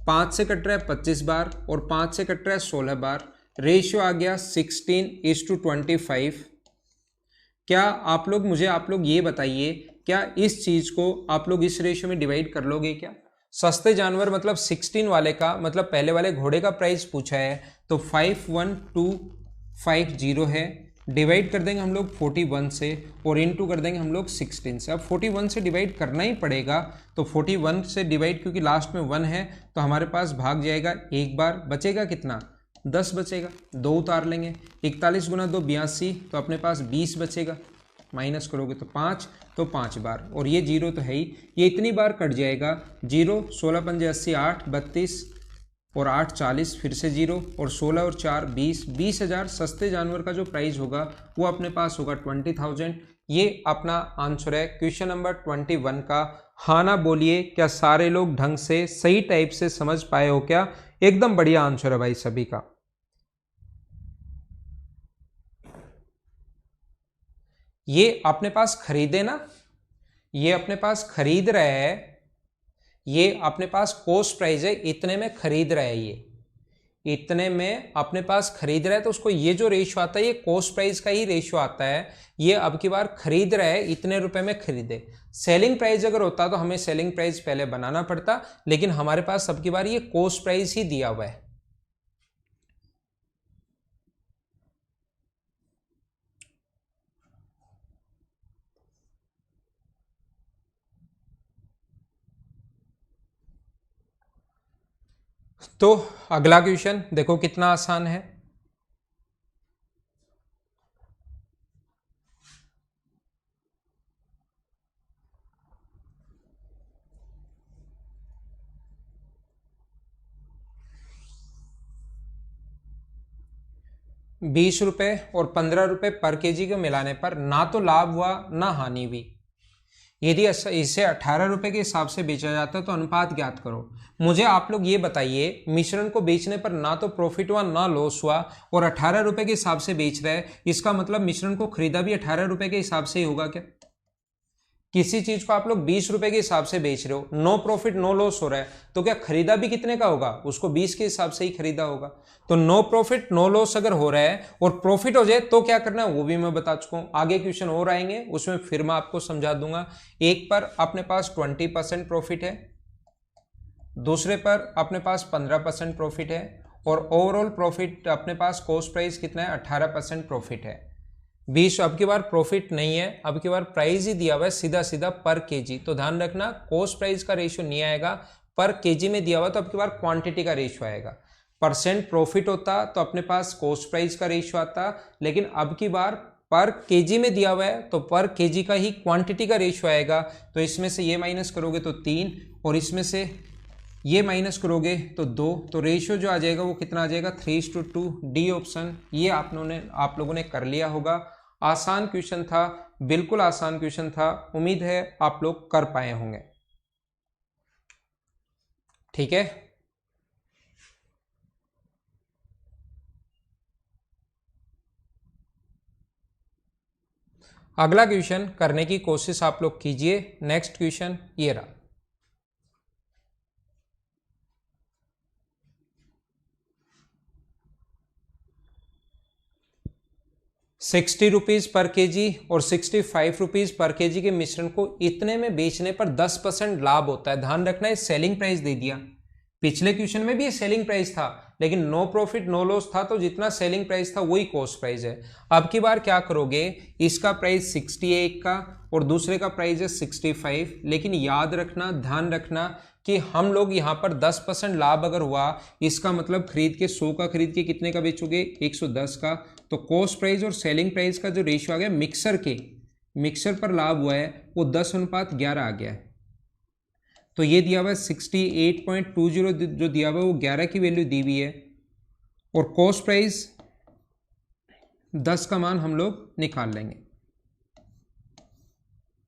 5 से कट रहा है 25 बार और 5 से कट रहा है 16 बार। रेशियो आ गया 16:25। क्या आप लोग ये बताइए, क्या इस चीज को आप लोग इस रेशियो में डिवाइड कर लोगे क्या? सस्ते जानवर मतलब 16 वाले का मतलब पहले वाले घोड़े का प्राइस पूछा है तो 51250 है। डिवाइड कर देंगे हम लोग 41 से और इनटू कर देंगे हम लोग 16 से। अब 41 से डिवाइड करना ही पड़ेगा तो 41 से डिवाइड, क्योंकि लास्ट में 1 है तो हमारे पास भाग जाएगा एक बार, बचेगा कितना? 10 बचेगा। 2 उतार लेंगे, 41 गुना 2 82, तो अपने पास 20 बचेगा। माइनस करोगे तो 5, तो 5 बार। और ये जीरो तो है ही, ये इतनी बार कट जाएगा। जीरो 16 पंजे 80, 8 32 और 8 40, फिर से जीरो और 16 और 4 20। 20,000 सस्ते जानवर का जो प्राइस होगा वो अपने पास होगा 20,000। ये अपना आंसर है क्वेश्चन नंबर 21 का। हाँ ना बोलिए, क्या सारे लोग ढंग से सही टाइप से समझ पाए हो क्या? एकदम बढ़िया आंसर है भाई सभी का। ये अपने पास खरीदे ना, ये अपने पास खरीद रहे हैं, ये अपने पास कॉस्ट प्राइस है, इतने में खरीद रहा है, ये इतने में अपने पास खरीद रहा है तो उसको ये जो रेशियो आता है ये कॉस्ट प्राइस का ही रेशियो आता है। ये अब की बार खरीद रहा है, इतने रुपए में खरीदे। सेलिंग प्राइस अगर होता तो हमें सेलिंग प्राइस पहले बनाना पड़ता, लेकिन हमारे पास अब की बार ये कॉस्ट प्राइस ही दिया हुआ है। तो अगला क्वेश्चन देखो कितना आसान है। ₹20 और ₹15 पर केजी को मिलाने पर ना तो लाभ हुआ ना हानि हुई। यदि इसे 18 रुपए के हिसाब से बेचा जाता है तो अनुपात ज्ञात करो। मुझे आप लोग ये बताइए, मिश्रण को बेचने पर ना तो प्रॉफिट हुआ ना लॉस हुआ और 18 रुपए के हिसाब से बेच रहा है, इसका मतलब मिश्रण को खरीदा भी 18 रुपए के हिसाब से ही होगा क्या? किसी चीज को आप लोग 20 रुपए के हिसाब से बेच रहे हो, नो प्रॉफिट नो लॉस हो रहा है, तो क्या खरीदा भी कितने का होगा? उसको 20 के हिसाब से ही खरीदा होगा। तो नो प्रॉफिट नो लॉस अगर हो रहा है और प्रॉफिट हो जाए तो क्या करना है वो भी मैं बता चुका हूं। आगे क्वेश्चन और आएंगे उसमें फिर मैं आपको समझा दूंगा। एक पर अपने पास 20% प्रॉफिट है, दूसरे पर अपने पास 15% प्रॉफिट है और ओवरऑल प्रॉफिट अपने पास कॉस्ट प्राइस कितना है? 18% प्रॉफिट है। 20। अब की बार प्रॉफिट नहीं है, अब की बार प्राइस ही दिया हुआ है सीधा सीधा पर केजी, तो ध्यान रखना कॉस्ट प्राइस का रेशियो नहीं आएगा, पर केजी में दिया हुआ तो अब की बार क्वांटिटी का रेशियो आएगा। परसेंट प्रॉफिट होता तो अपने पास कॉस्ट प्राइस का रेशियो आता, लेकिन अब की बार पर केजी में दिया हुआ है तो पर केजी का ही क्वांटिटी का रेशियो आएगा। तो इसमें से ये माइनस करोगे तो 3 और इसमें से ये माइनस करोगे तो 2, तो रेशियो जो आ जाएगा वो कितना आ जाएगा 3:2। डी ऑप्शन ये आप लोगों ने कर लिया होगा। आसान क्वेश्चन था, बिल्कुल आसान क्वेश्चन था, उम्मीद है आप लोग कर पाए होंगे। ठीक है, अगला क्वेश्चन करने की कोशिश आप लोग कीजिए। नेक्स्ट क्वेश्चन ये रहा। 60 रुपीज पर केजी और 65 रुपीज पर केजी के मिश्रण को इतने में बेचने पर 10% लाभ होता है। ध्यान रखना है सेलिंग प्राइस दे दिया, पिछले क्वेश्चन में भी ये सेलिंग प्राइस था, लेकिन नो प्रॉफिट नो लॉस था, तो जितना सेलिंग प्राइस था वही कॉस्ट प्राइस है। अब की बार क्या करोगे, इसका प्राइस 68 का और दूसरे का प्राइस है 65, लेकिन याद रखना, ध्यान रखना कि हम लोग यहाँ पर 10% लाभ अगर हुआ, इसका मतलब खरीद के 100 का खरीद के कितने का बेचोगे 110 का, तो कॉस्ट प्राइस और सेलिंग प्राइस का जो रेशियो आ गया मिक्सर पर लाभ हुआ है वो 10:11 आ गया है। तो ये दिया हुआ है 68.20 जो दिया हुआ है वो 11 की वैल्यू दी हुई है, और कॉस्ट प्राइस 10 का मान हम लोग निकाल लेंगे,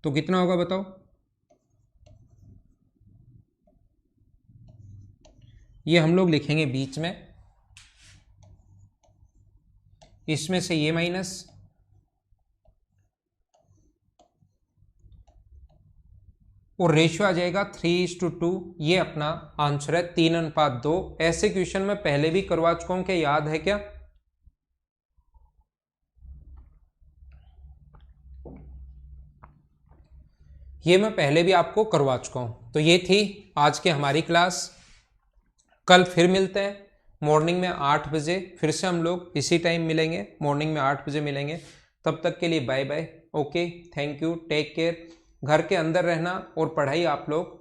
तो कितना होगा बताओ। ये हम लोग लिखेंगे बीच में, इसमें से ये माइनस, और रेशियो आ जाएगा 3:2। ये अपना आंसर है 3:2। ऐसे क्वेश्चन में पहले भी करवा चुका हूं, क्या याद है क्या? ये मैं पहले भी आपको करवा चुका हूं। तो ये थी आज की हमारी क्लास। कल फिर मिलते हैं मॉर्निंग में 8 बजे, फिर से हम लोग इसी टाइम मिलेंगे, मॉर्निंग में 8 बजे मिलेंगे। तब तक के लिए bye bye, okay, thank you, take care. घर के अंदर रहना और पढ़ाई आप लोग